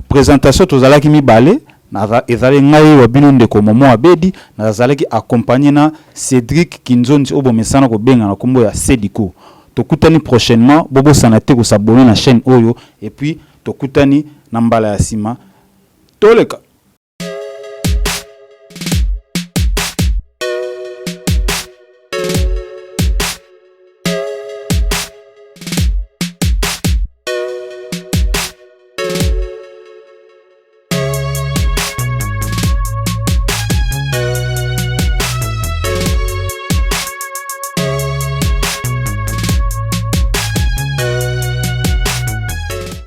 présentation tozalaki mibale na ezali ngai wa bino ndeko Momo Abedi na zalaki accompagné na Cédric Kinzonzi obo mesana ko benga na kombo ya Sediko. Tokutani prochainement bobo sanate ko s'abonner na chaîne Oyo et puis tokutani na mbala ya sima toleka.